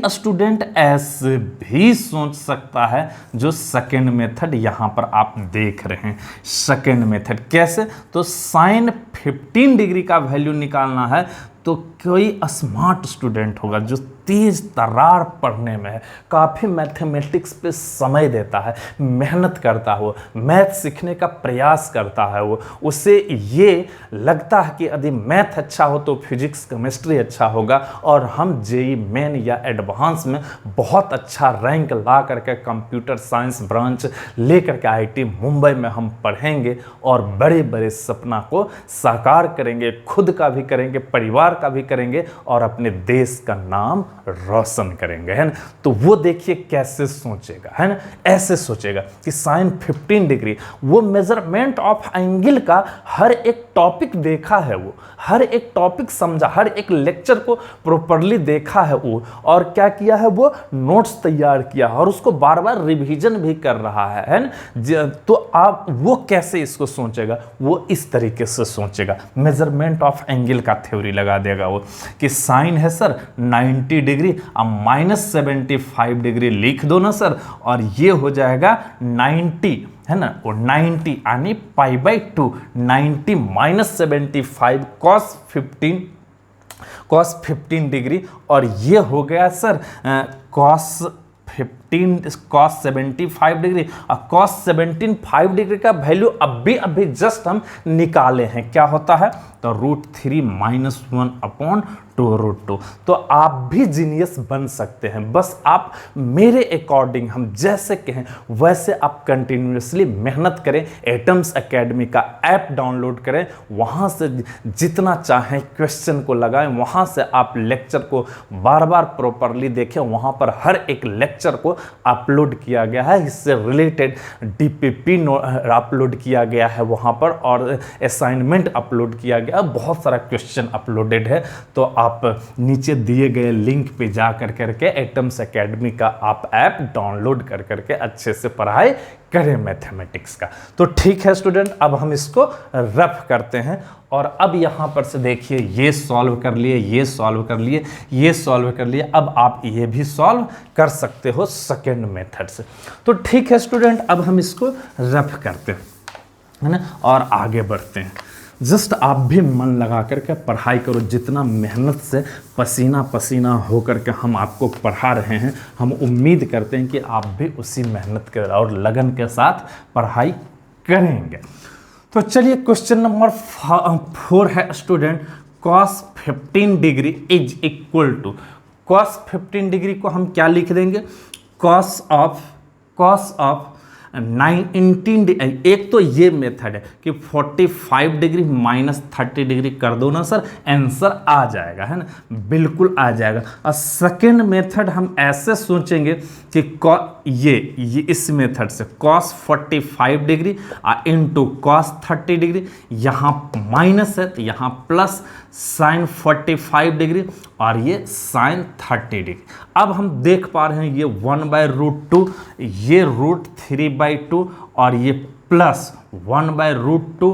[SPEAKER 1] स्टूडेंट ऐसे भी सोच सकता है, जो सेकेंड मेथड यहां पर आप देख रहे हैं। सेकेंड मेथड कैसे? तो साइन 15 डिग्री का वैल्यू निकालना है तो कोई स्मार्ट स्टूडेंट होगा जो तेज तर्रार पढ़ने में है, काफ़ी मैथमेटिक्स पे समय देता है, मेहनत करता हो, मैथ सीखने का प्रयास करता है, वो उसे ये लगता है कि यदि मैथ अच्छा हो तो फिजिक्स केमिस्ट्री अच्छा होगा और हम जेई मेन या एडवांस में बहुत अच्छा रैंक ला करके कंप्यूटर साइंस ब्रांच ले करके IIT मुंबई में हम पढ़ेंगे और बड़े बड़े सपना को साकार करेंगे, खुद का भी करेंगे, परिवार का भी करेंगे और अपने देश का नाम रोशन करेंगे, है ना। तो वो देखिए कैसे सोचेगा, है ना। ऐसे सोचेगा कि साइन 15 डिग्री, वो मेजरमेंट ऑफ एंगल का हर एक टॉपिक देखा है, वो हर एक टॉपिक समझा, हर एक लेक्चर को प्रॉपर्ली देखा है वो, और क्या किया है, वो नोट्स तैयार किया और उसको बार बार रिवीजन भी कर रहा है ना। तो आप वो कैसे इसको सोचेगा? वो इस तरीके से सोचेगा, मेजरमेंट ऑफ एंगल का थ्योरी लगा देगा वो कि साइन है सर 90 डिग्री अब -75 डिग्री लिख दो ना सर, और ये हो जाएगा 90, है ना, और 90 यानी π/2, 90 -75 cos 15 डिग्री, और ये हो गया सर cos 75 डिग्री। और cos 75 डिग्री का वैल्यू अभी जस्ट हम निकाले हैं, क्या होता है, तो √3 - 1/2√2। तो आप भी जीनियस बन सकते हैं, बस आप मेरे अकॉर्डिंग हम जैसे कहें वैसे आप कंटिन्यूसली मेहनत करें। एटम्स एकेडमी का ऐप डाउनलोड करें, वहाँ से जितना चाहें क्वेश्चन को लगाएं, वहाँ से आप लेक्चर को बार बार प्रॉपरली देखें। वहाँ पर हर एक लेक्चर को अपलोड किया गया है, इससे रिलेटेड DPP अपलोड किया गया है वहाँ पर, और असाइनमेंट अपलोड किया गया, बहुत सारा क्वेश्चन अपलोडेड है। तो आप नीचे दिए गए लिंक पे जा करके एटम्स एकेडमी का आप ऐप डाउनलोड करके अच्छे से पढ़ाई करें मैथमेटिक्स का। तो ठीक है स्टूडेंट, अब हम इसको रफ करते हैं। और अब यहाँ पर से देखिए ये सॉल्व कर लिए, ये सॉल्व कर लिए, ये सॉल्व कर लिए, अब आप ये भी सॉल्व कर सकते हो सेकेंड मेथड से। तो ठीक है स्टूडेंट, अब हम इसको रफ करते हैं, है ना, और आगे बढ़ते हैं। जस्ट आप भी मन लगा करके पढ़ाई करो, जितना मेहनत से पसीना पसीना हो करके हम आपको पढ़ा रहे हैं, हम उम्मीद करते हैं कि आप भी उसी मेहनत के और लगन के साथ पढ़ाई करेंगे। तो चलिए क्वेश्चन नंबर 4 है student, cos 15 degree is equal to, cos 15 degree को हम क्या लिख देंगे, cos ऑफ 19, एक तो ये मेथड है कि 45 डिग्री -30 डिग्री कर दो ना सर, आंसर आ जाएगा, है ना, बिल्कुल आ जाएगा। और सेकेंड मेथड हम ऐसे सोचेंगे कि ये इस मेथड से cos 45 degree into cos 30 degree, यहाँ माइनस है तो यहाँ प्लस sin 45 डिग्री, और ये साइन 30 डिग्री। अब हम देख पा रहे हैं ये 1/√2, ये √3/2 और ये प्लस 1/√2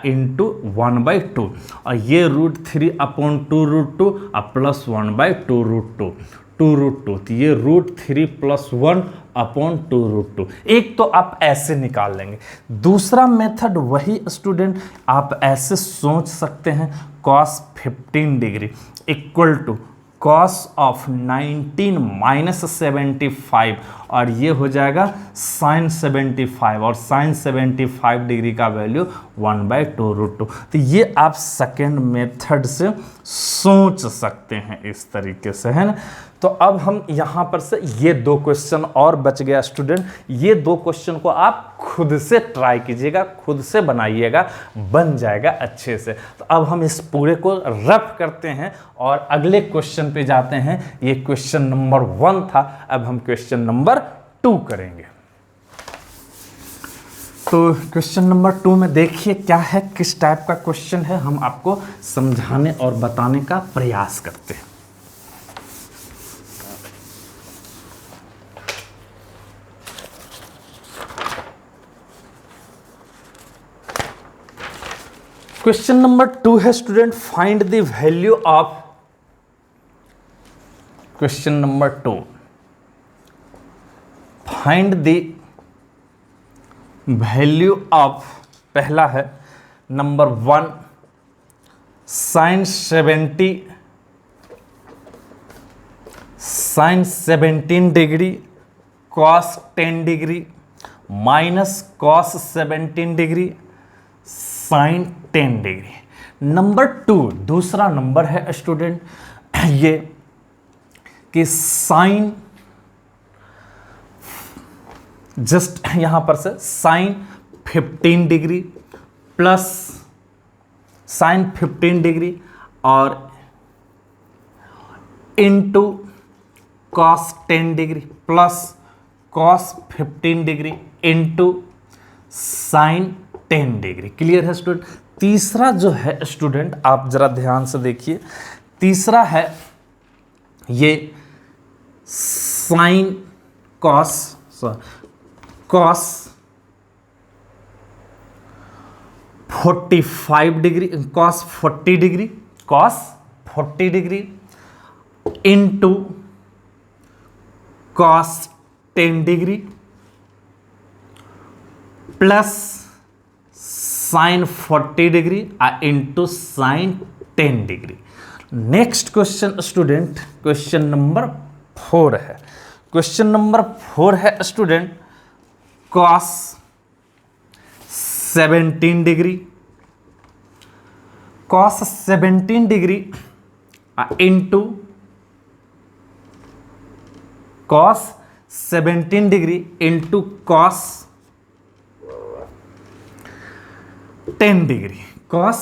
[SPEAKER 1] इंटू 1/2 और ये √3/2√2 और प्लस 1/2√2 2√2, तो ये √3 + 1/2√2। एक तो आप ऐसे निकाल लेंगे। दूसरा मेथड वही स्टूडेंट आप ऐसे सोच सकते हैं, cos 15 degree equal to cos of 19 minus 75 और ये हो जाएगा sin 75 और sin 75 डिग्री का वैल्यू 1/2√2। तो ये आप सेकेंड मेथड से सोच सकते हैं इस तरीके से, है ना। तो अब हम यहाँ पर से ये 2 क्वेश्चन और बच गया स्टूडेंट। ये 2 क्वेश्चन को आप खुद से ट्राई कीजिएगा, खुद से बनाइएगा, बन जाएगा अच्छे से। तो अब हम इस पूरे को रफ करते हैं और अगले क्वेश्चन पे जाते हैं। ये क्वेश्चन नंबर 1 था, अब हम क्वेश्चन नंबर 2 करेंगे। तो क्वेश्चन नंबर 2 में देखिए क्या है, किस टाइप का क्वेश्चन है, हम आपको समझाने और बताने का प्रयास करते हैं। क्वेश्चन नंबर 2 है student, find the value of, question number 2, find the value of, पहला है number 1 sin 17 degree cos 10 degree minus cos 17 degree sin 10 degree. Number 2 दूसरा नंबर है स्टूडेंट ये कि साइन, जस्ट यहां पर से sin 15 degree plus sin 15 degree और into cos 10 degree plus cos 15 degree into sin 10 degree. Clear है स्टूडेंट। तीसरा जो है स्टूडेंट आप जरा ध्यान से देखिए, तीसरा है ये sine cos 45 degree cos 40 degree into cos 10 degree plus sine 40 degree into sine 10 degree. Next question student question number 4 है। क्वेश्चन नंबर 4 है student cos 17 degree into cos 17 degree into cos 10 degree, cos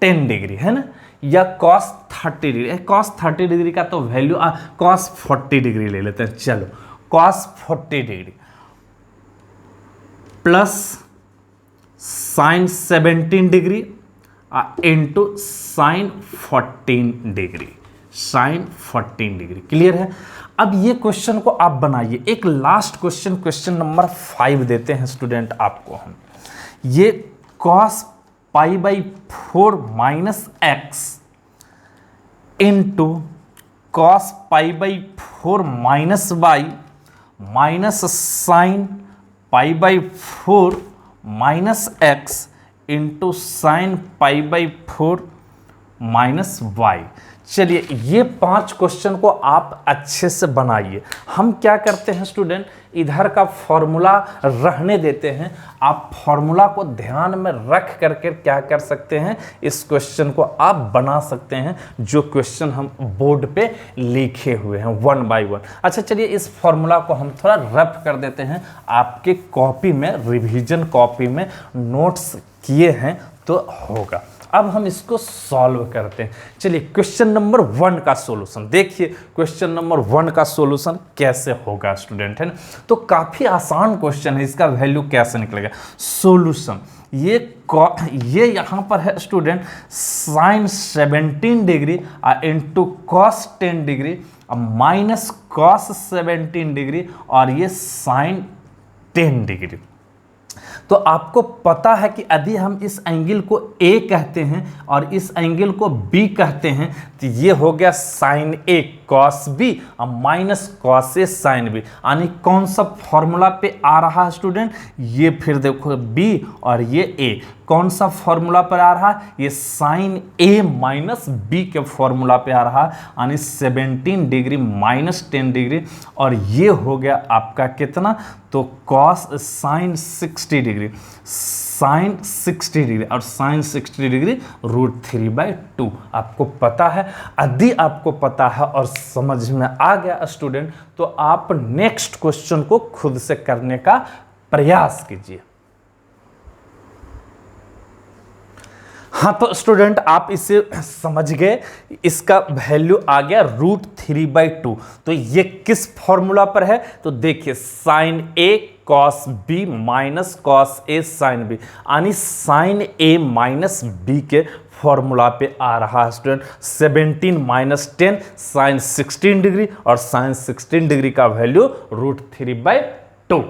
[SPEAKER 1] 10 degree है ना, या cos 30 degree. cos 30 degree का तो value cos 40 degree ले लेते हैं। चलो cos 40 degree plus sin 17 degree into sin 14 degree. Clear है। अब ये क्वेश्चन को आप बनाइए। एक लास्ट क्वेश्चन, क्वेश्चन नंबर 5 देते हैं स्टूडेंट आपको हम। ये cos π/4 minus x into cos π/4 minus y minus sine π/4 minus x into sine π/4 minus y। चलिए ये 5 क्वेश्चन को आप अच्छे से बनाइए। हम क्या करते हैं स्टूडेंट, इधर का फॉर्मूला रहने देते हैं। आप फॉर्मूला को ध्यान में रख करके क्या कर सकते हैं, इस क्वेश्चन को आप बना सकते हैं, जो क्वेश्चन हम बोर्ड पे लिखे हुए हैं 1 बाय 1। अच्छा चलिए इस फॉर्मूला को हम थोड़ा रफ कर देते हैं। आपके कॉपी में, रिवीजन कॉपी में नोट्स किए हैं तो होगा। अब हम इसको सॉल्व करते हैं। चलिए क्वेश्चन नंबर 1 का सॉल्यूशन देखिए। क्वेश्चन नंबर 1 का सॉल्यूशन कैसे होगा स्टूडेंट, है ना। तो काफ़ी आसान क्वेश्चन है, इसका वैल्यू कैसे निकलेगा। सॉल्यूशन ये यहाँ पर है student sine 17 degree into cos 10 degree minus cos 17 degree और ये साइन 10 डिग्री। तो आपको पता है कि यदि हम इस एंगल को A कहते हैं और इस एंगल को B कहते हैं तो ये हो गया साइन A कॉस B और minus cos A sine B। यानी कौन सा फॉर्मूला पे आ रहा है स्टूडेंट, ये फिर देखो B और ये A कौन सा फॉर्मूला पर आ रहा है, ये साइन A माइनस B के फॉर्मूला पे आ रहा है, यानी 17 डिग्री माइनस 10 डिग्री और ये हो गया आपका कितना, तो cos sine 60 degree, sine 60 degree और साइन 60 डिग्री √3/2। आपको पता है, यदि आपको पता है और समझ में आ गया स्टूडेंट तो आप नेक्स्ट क्वेश्चन को खुद से करने का प्रयास कीजिए। हाँ तो स्टूडेंट आप इसे समझ गए, इसका वैल्यू आ गया √3/2। तो ये किस फॉर्मूला पर है, तो देखिए sine A cos B minus cos A sine B, यानी साइन A माइनस B के फॉर्मूला पे आ रहा है स्टूडेंट। 17 माइनस 10 साइन 16 डिग्री और साइन 16 डिग्री का वैल्यू √3/2।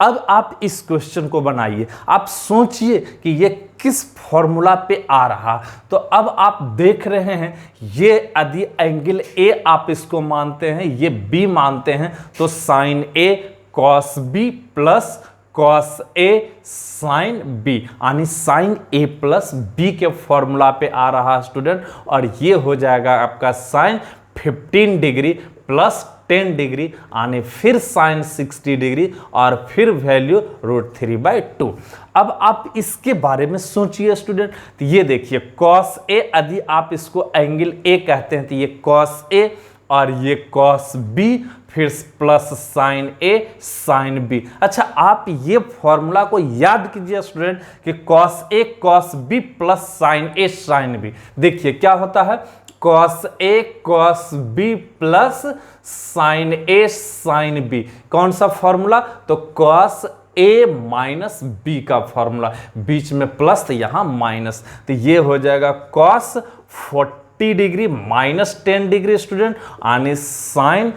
[SPEAKER 1] अब आप इस क्वेश्चन को बनाइए, आप सोचिए कि ये किस फॉर्मूला पे आ रहा। तो अब आप देख रहे हैं ये यदि एंगल A आप इसको मानते हैं, ये B मानते हैं, तो sine A cos B plus cos A sine B, यानी साइन A प्लस B के फॉर्मूला पे आ रहा स्टूडेंट और ये हो जाएगा आपका साइन 15 डिग्री प्लस 10 डिग्री आने फिर साइन 60 डिग्री और फिर वैल्यू √3/2। अब आप इसके बारे में सोचिए स्टूडेंट, तो ये देखिए कॉस A, यदि आप इसको एंगल A कहते हैं तो ये कॉस A और ये कॉस B फिर plus sine A sine B। अच्छा आप ये फॉर्मूला को याद कीजिए स्टूडेंट कि cos A cos B plus sine A sine B। देखिए क्या होता है, cos A cos B plus sine A sine B, कौन सा फॉर्मूला, तो कॉस A माइनस B का फॉर्मूला, बीच में प्लस तो यहां माइनस, तो ये हो जाएगा cos 40 degree minus 10 degree student, यानी साइन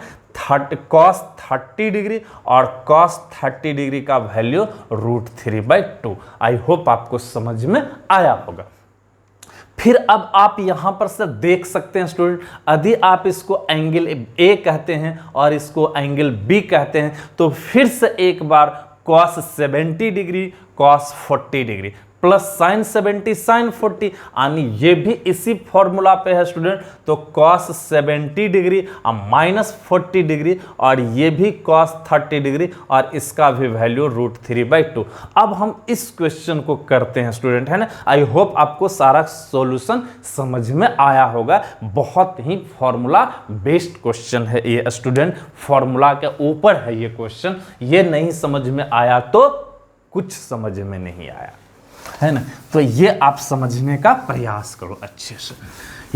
[SPEAKER 1] कॉस 30 डिग्री और कॉस 30 डिग्री का वैल्यू √3/2। आई होप आपको समझ में आया होगा। फिर अब आप यहां पर से देख सकते हैं स्टूडेंट, यदि आप इसको एंगल A कहते हैं और इसको एंगल B कहते हैं तो फिर से एक बार cos 70 degree cos 40 degree plus sine 70 sine 40, यानी ये भी इसी फॉर्मूला पे है स्टूडेंट, तो कॉस 70 डिग्री और माइनस 40 डिग्री और ये भी कॉस 30 डिग्री और इसका भी वैल्यू √3/2। अब हम इस क्वेश्चन को करते हैं स्टूडेंट, है ना। आई होप आपको सारा सॉल्यूशन समझ में आया होगा। बहुत ही फॉर्मूला बेस्ड क्वेश्चन है ये स्टूडेंट, फॉर्मूला के ऊपर है ये क्वेश्चन। ये नहीं समझ में आया तो कुछ समझ में नहीं आया, है ना। तो ये आप समझने का प्रयास करो अच्छे से।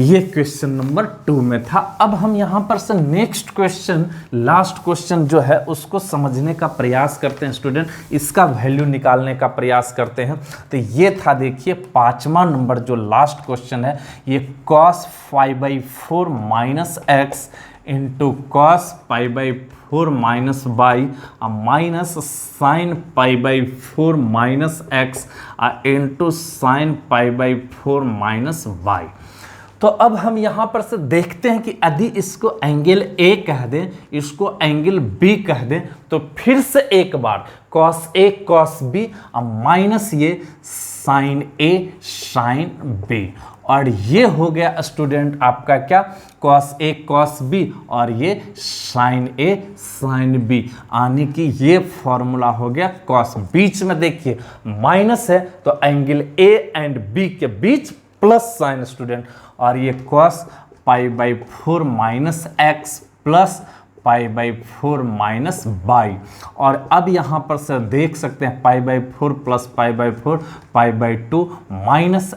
[SPEAKER 1] ये क्वेश्चन नंबर 2 में था। अब हम यहां पर से नेक्स्ट क्वेश्चन, लास्ट क्वेश्चन जो है उसको समझने का प्रयास करते हैं स्टूडेंट, इसका वैल्यू निकालने का प्रयास करते हैं। तो ये था देखिए 5वां नंबर जो लास्ट क्वेश्चन है, ये cos π/4 minus X into cos π/4 minus Y minus sine π/4 minus X into sine π/4 minus Y. तो अब हम यहाँ पर से देखते हैं कि यदि इसको एंगल A कह दें, इसको एंगल B कह दें, तो फिर से एक बार cos A cos B minus ये साइन A साइन B, और ये हो गया स्टूडेंट आपका क्या, cos A cos B और ये साइन A साइन B, यानी कि ये फॉर्मूला हो गया cos। बीच में देखिए माइनस है तो एंगल A एंड B के बीच प्लस साइन स्टूडेंट, और ये cos π/4 minus X plus π/4 minus Y. और अब यहाँ पर से देख सकते हैं π/4 plus π/4 π/2 minus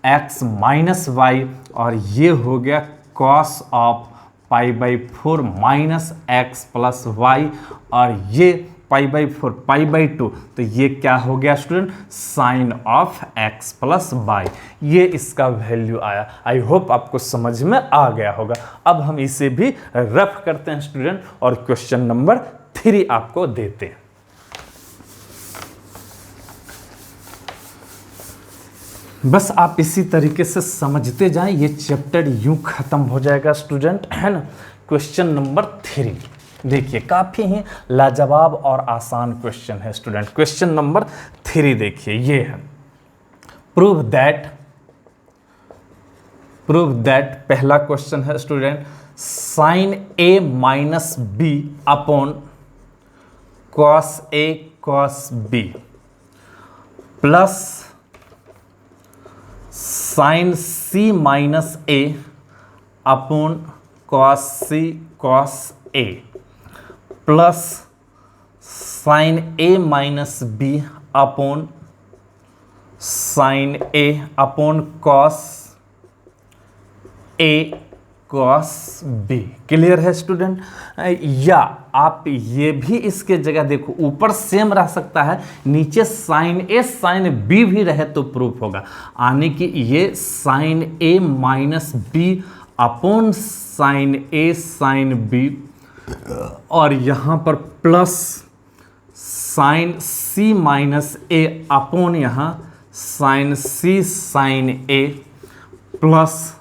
[SPEAKER 1] X minus Y, और ये हो गया cos of π/4 minus X plus Y, और ये π/4 π/2, तो ये क्या हो गया student, sine of x plus Y, ये इसका वैल्यू आया। आई होप आपको समझ में आ गया होगा। अब हम इसे भी रफ करते हैं स्टूडेंट और क्वेश्चन नंबर 3 आपको देते हैं। बस आप इसी तरीके से समझते जाएं, ये चैप्टर यूं खत्म हो जाएगा स्टूडेंट, है ना। क्वेश्चन नंबर 3 देखिए, काफी ही लाजवाब और आसान क्वेश्चन है स्टूडेंट। क्वेश्चन नंबर 3 देखिए, ये है प्रूव दैट पहला क्वेश्चन है student, sine a minus B upon cos a cos b plus sine c minus a upon cos c cos a plus sine a minus b upon sine a upon cos a cos b। Clear है student? या आप ये भी इसके जगह देखो, ऊपर same रह सकता है, नीचे साइन a साइन b भी रहे तो प्रूफ होगा। यानी कि ये sine a minus b upon sine a sine b, और यहाँ पर plus sine c minus a upon यहाँ sine c sine a plus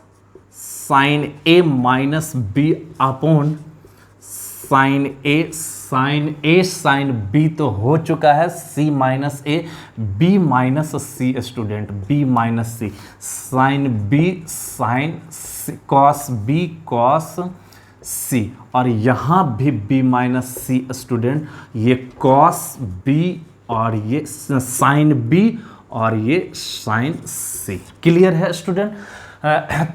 [SPEAKER 1] sine a minus b upon sine a sine b तो हो चुका है, c minus a b minus c student, b minus c sine b sine cos b cos c, और यहाँ भी b minus c student, ये cos b और ये साइन b और ये साइन c। क्लियर है स्टूडेंट?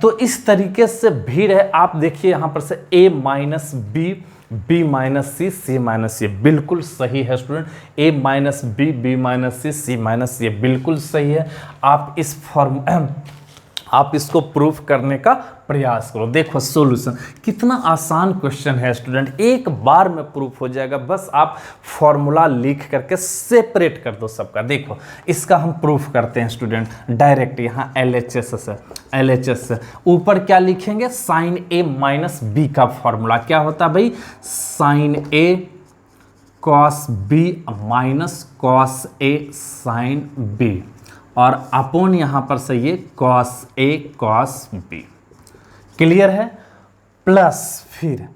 [SPEAKER 1] तो इस तरीके से भी रहे। आप देखिए यहाँ पर से a minus b b minus c c minus c बिल्कुल सही है student. a minus b b minus c c minus c बिल्कुल सही है। आप इसको प्रूफ करने का प्रयास करो। देखो सॉल्यूशन कितना आसान क्वेश्चन है स्टूडेंट, एक बार में प्रूफ हो जाएगा। बस आप फॉर्मूला लिख करके सेपरेट कर दो सबका। देखो इसका हम प्रूफ करते हैं स्टूडेंट डायरेक्ट, यहाँ LHS से ऊपर क्या लिखेंगे, साइन a माइनस b का फॉर्मूला क्या होता है भाई, sine a cos b minus cos a sine b, और अपॉन यहां पर से ये cos a cos b। Clear है? प्लस फिर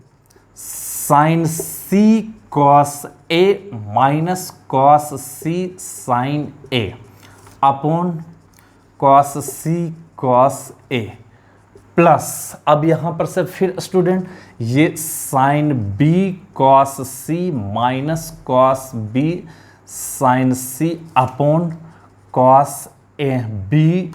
[SPEAKER 1] sine c cos a minus cos c sine a upon cos c cos a plus, अब यहां पर से फिर स्टूडेंट ये sine b cos c minus cos b sine c upon cos A B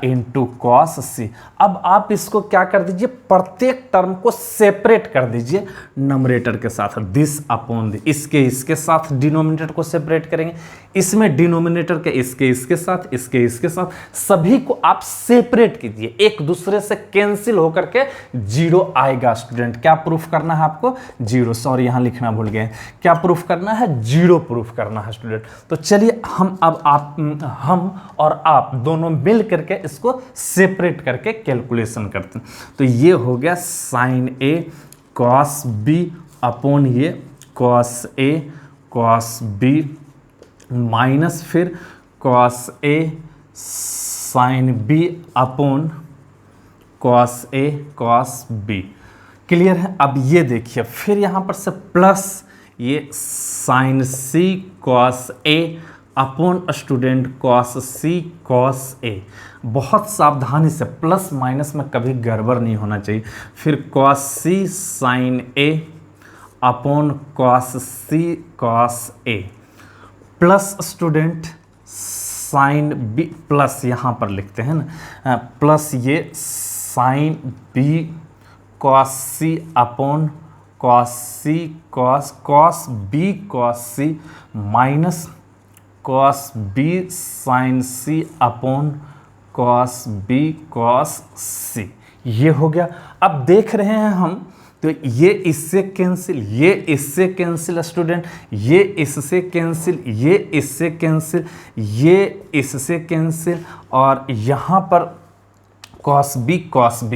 [SPEAKER 1] into cos सी। अब आप इसको क्या कर दीजिए, प्रत्येक टर्म को सेपरेट कर दीजिए नंबरेटर के साथ, दिस अपॉन दिस, इसके साथ डिनोमिनेटर को सेपरेट करेंगे, इसमें डिनोमिनेटर के इसके साथ, इसके साथ, सभी को आप सेपरेट कीजिए, एक दूसरे से कैंसिल होकर के जीरो आएगा स्टूडेंट। क्या प्रूफ करना है आपको, जीरो, सॉरी यहां लिखना भूल गए, क्या प्रूफ करना है, जीरो प्रूफ करना है स्टूडेंट। तो चलिए हम और आप दोनों मिल करके इसको सेपरेट करके कैलकुलेशन करते हैं। तो ये हो गया sine a cos b upon ये cos a cos b minus फिर cos a sine b upon cos a cos b। Clear है? अब ये देखिए फिर यहाँ पर से प्लस ये sine c cos a upon student cos c cos a। बहुत सावधानी से, प्लस माइनस में कभी गड़बड़ नहीं होना चाहिए। फिर cos c sine a upon cos c cos a plus student sine b, plus यहाँ पर लिखते हैं ना, प्लस ये sine b cos c upon cos c cos b cos c minus cos b sine c upon cos b cos c। ये हो गया। अब देख रहे हैं हम तो ये इससे कैंसिल, ये इससे कैंसिल स्टूडेंट, ये इससे कैंसिल, ये इससे कैंसिल, ये इससे कैंसिल, और यहाँ पर कॉस बी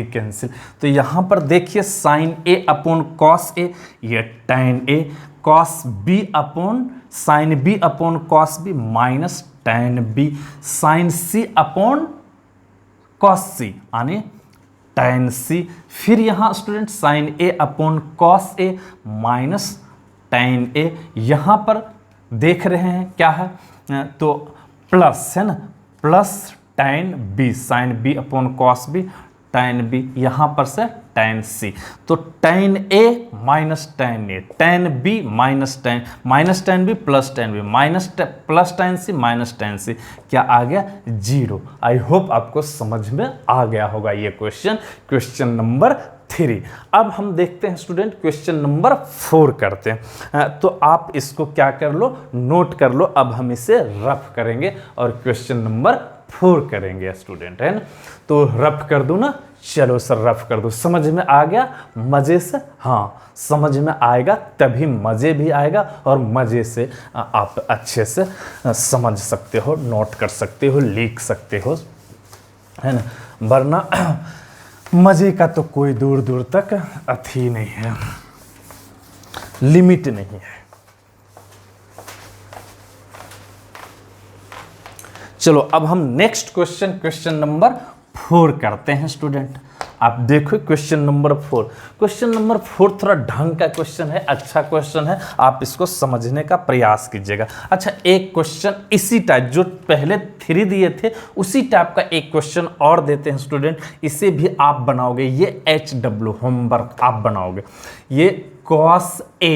[SPEAKER 1] कैंसिल। तो यहाँ पर देखिए sine A upon cos A, ये tan A, cos B upon sine B upon cos B minus tan B, sine C upon cos C यानी टैन सी। फिर यहाँ student sine A upon cos A minus tan A. यहाँ पर देख रहे हैं क्या है, तो प्लस है ना, plus tan B, sine B upon cos B, tan B, यहाँ पर से टैन सी। तो tan A minus tan A, tan B minus tan B plus tan B, minus plus tan C minus tan C, क्या आ गया 0। आई hope आपको समझ में आ गया होगा ये क्वेश्चन नंबर 3। अब हम देखते हैं स्टूडेंट क्वेश्चन नंबर 4 करते हैं। तो आप इसको क्या कर लो, नोट कर लो। अब हम इसे रफ करेंगे और क्वेश्चन नंबर 4 करेंगे स्टूडेंट, है ना। तो रफ कर दूं ना, चलो सर रफ कर दो। समझ में आ गया मजे से? हाँ, समझ में आएगा तभी मजे भी आएगा और मजे से आप अच्छे से समझ सकते हो, नोट कर सकते हो, लिख सकते हो, है ना। वरना मजे का तो कोई दूर दूर तक अथी नहीं है, लिमिट नहीं है। चलो अब हम नेक्स्ट क्वेश्चन नंबर 4 करते हैं स्टूडेंट। आप देखो क्वेश्चन नंबर 4। क्वेश्चन नंबर 4 थोड़ा ढंग का क्वेश्चन है, अच्छा क्वेश्चन है, आप इसको समझने का प्रयास कीजिएगा। अच्छा, एक क्वेश्चन इसी टाइप जो पहले 3 दिए थे उसी टाइप का एक क्वेश्चन और देते हैं स्टूडेंट, इसे भी आप बनाओगे। ये HW होमवर्क आप बनाओगे। ये cos A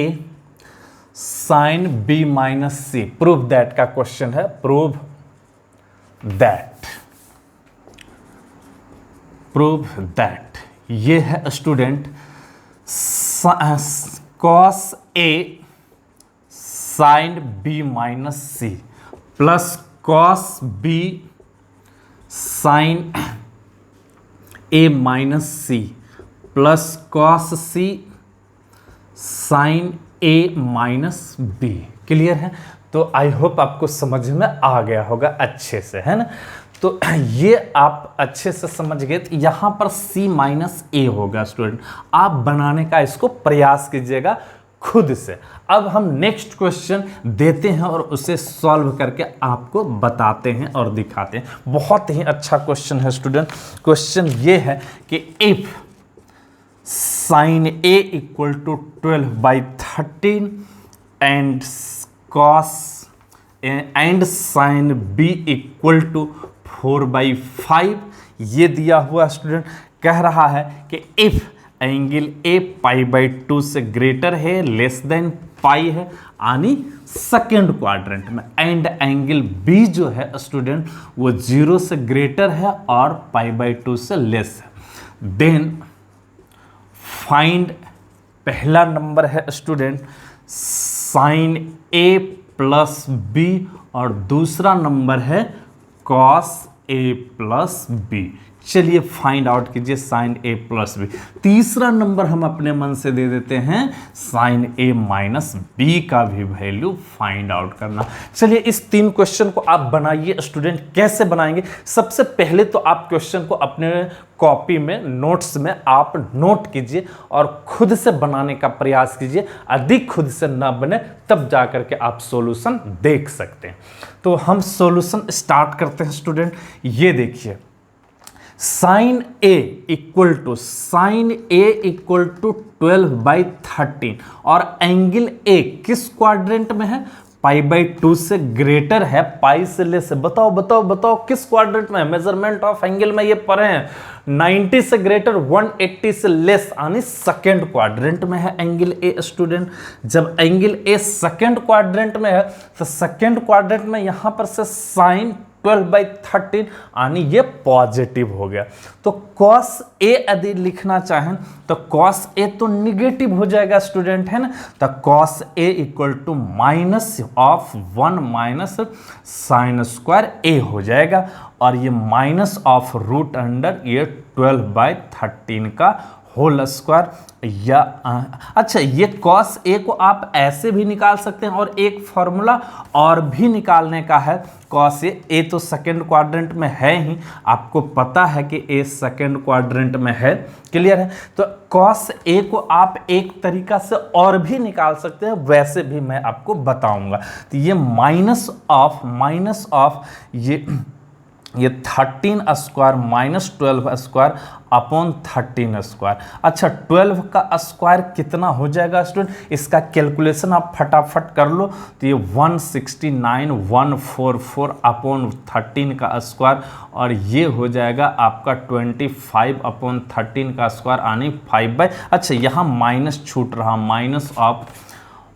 [SPEAKER 1] sin B minus C, prove that का क्वेश्चन है। प्रूव दैट ये है student cos A sin B minus C plus cos B sin A minus C plus cos C sin A minus B। Clear है? तो आई hope आपको समझ में आ गया होगा अच्छे से, है ना। तो ये आप अच्छे से समझ गए। तो यहाँ पर C माइनस A होगा स्टूडेंट। आप बनाने का इसको प्रयास कीजिएगा खुद से। अब हम नेक्स्ट क्वेश्चन देते हैं और उसे सॉल्व करके आपको बताते हैं और दिखाते हैं। बहुत ही अच्छा क्वेश्चन है स्टूडेंट। क्वेश्चन ये है कि if sine A equal to 12/13 and cos and sine B equal to 4/5, ये दिया हुआ स्टूडेंट कह रहा है कि इफ एंगल A π/2 से ग्रेटर है, लेस देन पाई है, यानी सेकेंड क्वाड्रेंट में, एंड एंगल B जो है स्टूडेंट वो 0 से ग्रेटर है और π/2 से लेस है, देन फाइंड, पहला नंबर है student sine A plus B और दूसरा नंबर है cos A प्लस B। चलिए फाइंड आउट कीजिए साइन A प्लस B। तीसरा नंबर हम अपने मन से दे देते हैं साइन A माइनस B का भी वैल्यू फाइंड आउट करना। चलिए इस 3 क्वेश्चन को आप बनाइए स्टूडेंट। कैसे बनाएंगे? सबसे पहले तो आप क्वेश्चन को अपने कॉपी में, नोट्स में आप नोट कीजिए और खुद से बनाने का प्रयास कीजिए। अधिक खुद से ना बने तब जा करके आप सॉल्यूशन देख सकते हैं। तो हम सॉल्यूशन स्टार्ट करते हैं स्टूडेंट। ये देखिए साइन A इक्वल टू 12/13 और एंगल A किस क्वाड्रेंट में है? π/2 से ग्रेटर है, पाई से लेस है। बताओ किस क्वाड्रेंट में है? मेजरमेंट ऑफ एंगल में ये पढ़े हैं। 90 से ग्रेटर, 180 से लेस, यानी सेकेंड क्वाड्रेंट में है एंगल A स्टूडेंट। जब एंगल A सेकेंड क्वाड्रेंट में है तो सेकेंड क्वाड्रेंट में यहां पर से साइन 12/13 यानी ये पॉजिटिव हो गया। तो cos A यदि लिखना चाहें तो cos A तो निगेटिव हो जाएगा स्टूडेंट, है ना। तो cos A equal to minus of 1 minus sine square A हो जाएगा और ये माइनस ऑफ रूट अंडर ये 12/13 का होल स्क्वायर या अच्छा, ये cos a को आप ऐसे भी निकाल सकते हैं और एक फॉर्मूला और भी निकालने का है। cos a तो सेकेंड क्वाड्रेंट में है ही, आपको पता है कि a सेकेंड क्वाड्रेंट में है, क्लियर है। तो cos a को आप एक तरीका से और भी निकाल सकते हैं, वैसे भी मैं आपको बताऊंगा। तो ये माइनस ऑफ ये 13 square minus 12 square upon 13 square. अच्छा, 12 का स्क्वायर कितना हो जाएगा स्टूडेंट, इसका कैलकुलेशन आप फटाफट कर लो। तो ये 169,144 अपॉन 13 का स्क्वायर, और ये हो जाएगा आपका 25 अपॉन 13 का स्क्वायर यानी 5/, अच्छा यहाँ माइनस छूट रहा,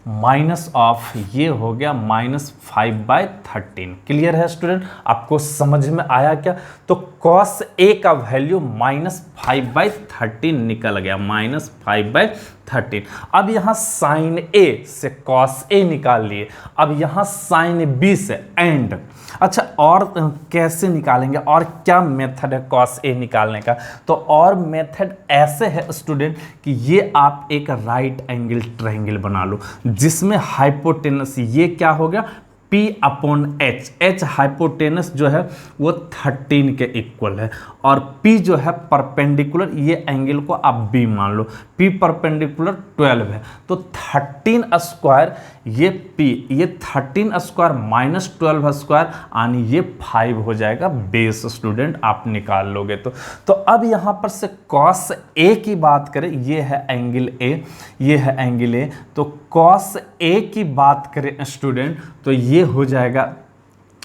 [SPEAKER 1] माइनस ऑफ ये हो गया -5/13। क्लियर है स्टूडेंट, आपको समझ में आया क्या? तो cos a का वैल्यू -5/13 निकल गया, -5/13। अब यहाँ sin a से cos a निकाल लिए, अब यहाँ sin b से एंड। अच्छा, और कैसे निकालेंगे, और क्या मेथड है cos a निकालने का? तो और मेथड ऐसे है स्टूडेंट कि ये आप एक राइट एंगल ट्रायंगल बना लो, जिसमें हाइपोटेनस ये क्या हो गया, P अपॉन H हाइपोटेनस जो है वो 13 के इक्वल है, और P जो है परपेंडिकुलर, ये एंगल को आप B मान लो, P परपेंडिकुलर 12 है। तो 13 स्क्वायर ये P, ये 13 स्क्वायर माइनस 12 स्क्वायर यानी ये 5 हो जाएगा बेस। स्टूडेंट आप निकाल लोगे तो अब यहाँ पर से cos A की बात करें, ये है एंगल A, ये है एंगल A, तो cos A की बात करें स्टूडेंट तो ये हो जाएगा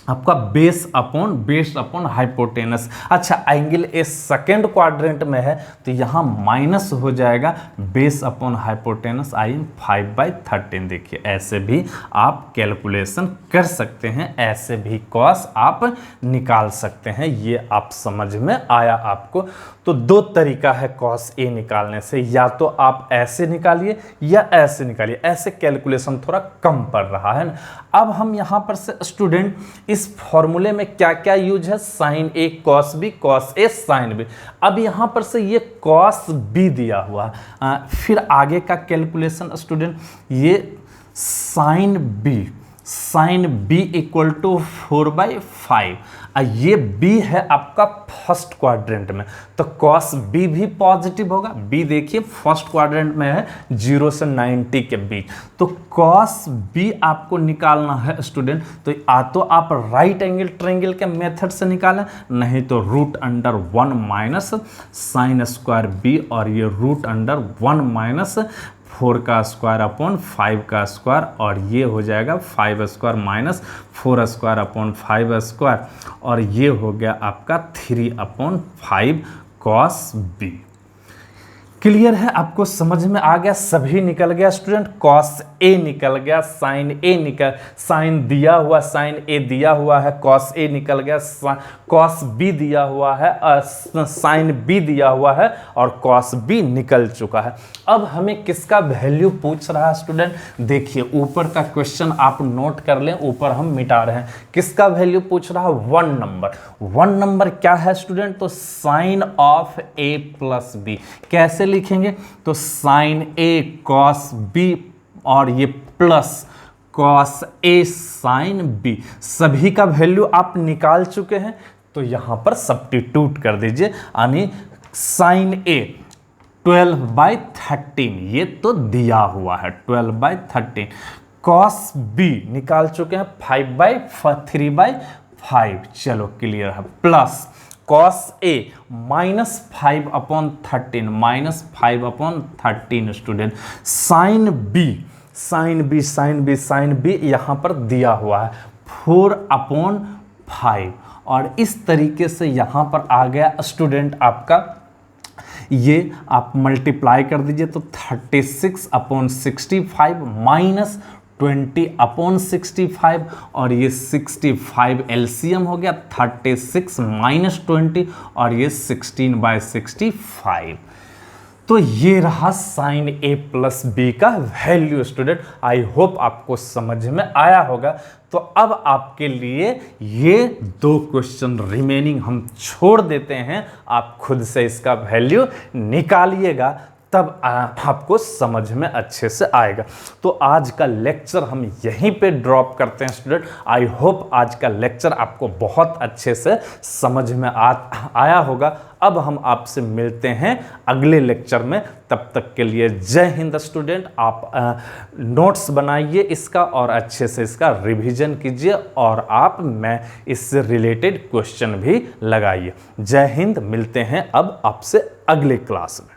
[SPEAKER 1] आपका बेस अपॉन हाइपोटेनस। अच्छा, एंगल ए सेकेंड क्वाड्रेंट में है तो यहाँ माइनस हो जाएगा बेस अपॉन हाइपोटेनस आई 5/13। देखिए ऐसे भी आप कैलकुलेशन कर सकते हैं, ऐसे भी cos आप निकाल सकते हैं। ये आप समझ में आया आपको? तो दो तरीका है cos a निकालने से, या तो आप ऐसे निकालिए या ऐसे निकालिए, ऐसे कैलकुलेशन थोड़ा कम पड़ रहा है ना। अब हम यहाँ पर से स्टूडेंट इस फॉर्मूले में क्या क्या यूज है, sin a cos b cos a sin b। अब यहाँ पर से ये cos b दिया हुआ, फिर आगे का कैलकुलेशन स्टूडेंट, ये sin b इक्वल टू 4/5, ये b है आपका फर्स्ट क्वाड्रेंट में, तो cos b भी पॉजिटिव होगा। b देखिए फर्स्ट क्वाड्रेंट में है 0 से 90 के बीच, तो cos b आपको निकालना है स्टूडेंट। तो या तो आप राइट एंगल ट्रायंगल के मेथड से निकालें, नहीं तो √1 माइनस साइन स्क्वायर b, और ये √1 माइनस 4 का स्क्वायर अपॉन 5 का स्क्वायर, और ये हो जाएगा 5 square minus 4 square upon 5 square, और ये हो गया आपका 3/5 cos b। क्लियर है, आपको समझ में आ गया? सभी निकल गया स्टूडेंट, cos a निकल गया, sin दिया हुआ, sin a दिया हुआ है, cos a निकल गया, cos b दिया हुआ है, sin b दिया हुआ है, और cos b निकल चुका है। अब हमें किसका वैल्यू पूछ रहा है स्टूडेंट? देखिए ऊपर का क्वेश्चन आप नोट कर लें, ऊपर हम मिटा रहे हैं। किसका वैल्यू पूछ रहा है? 1 नंबर क्या है स्टूडेंट? तो sin of a plus b कैसे लिखेंगे? तो sin a cos b, और ये plus cos a sin b, सभी का वैल्यू आप निकाल चुके हैं, तो यहां पर सब्स्टिट्यूट कर दीजिए, यानी sin a 12/13, ये तो दिया हुआ है 12/13, cos b निकाल चुके हैं 3/5। चलो क्लियर है, plus cos a -5/13 student, sin b यहाँ पर दिया हुआ है 4/5, और इस तरीके से यहाँ पर आ गया स्टूडेंट आपका, ये आप मल्टीप्लाई कर दीजिए तो 36/65 माइनस 20/65, और ये 65 एलसीएम हो गया, 36 माइनस 20, और ये 16/65। तो ये रहा साइन ए प्लस बी का वैल्यू स्टूडेंट। आई होप आपको समझ में आया होगा। तो अब आपके लिए ये 2 क्वेश्चन रिमेनिंग हम छोड़ देते हैं, आप खुद से इसका वैल्यू निकालिएगा, तब आपको समझ में अच्छे से आएगा। तो आज का लेक्चर हम यहीं पे ड्रॉप करते हैं स्टूडेंट। आई होप आज का लेक्चर आपको बहुत अच्छे से समझ में आया होगा। अब हम आपसे मिलते हैं अगले लेक्चर में, तब तक के लिए जय हिंद स्टूडेंट। आप नोट्स बनाइए इसका और अच्छे से इसका रिवीजन कीजिए, और आप मैं इससे रिलेटेड क्वेश्चन भी लगाइए। जय हिंद, मिलते हैं अब आपसे अगले क्लास में।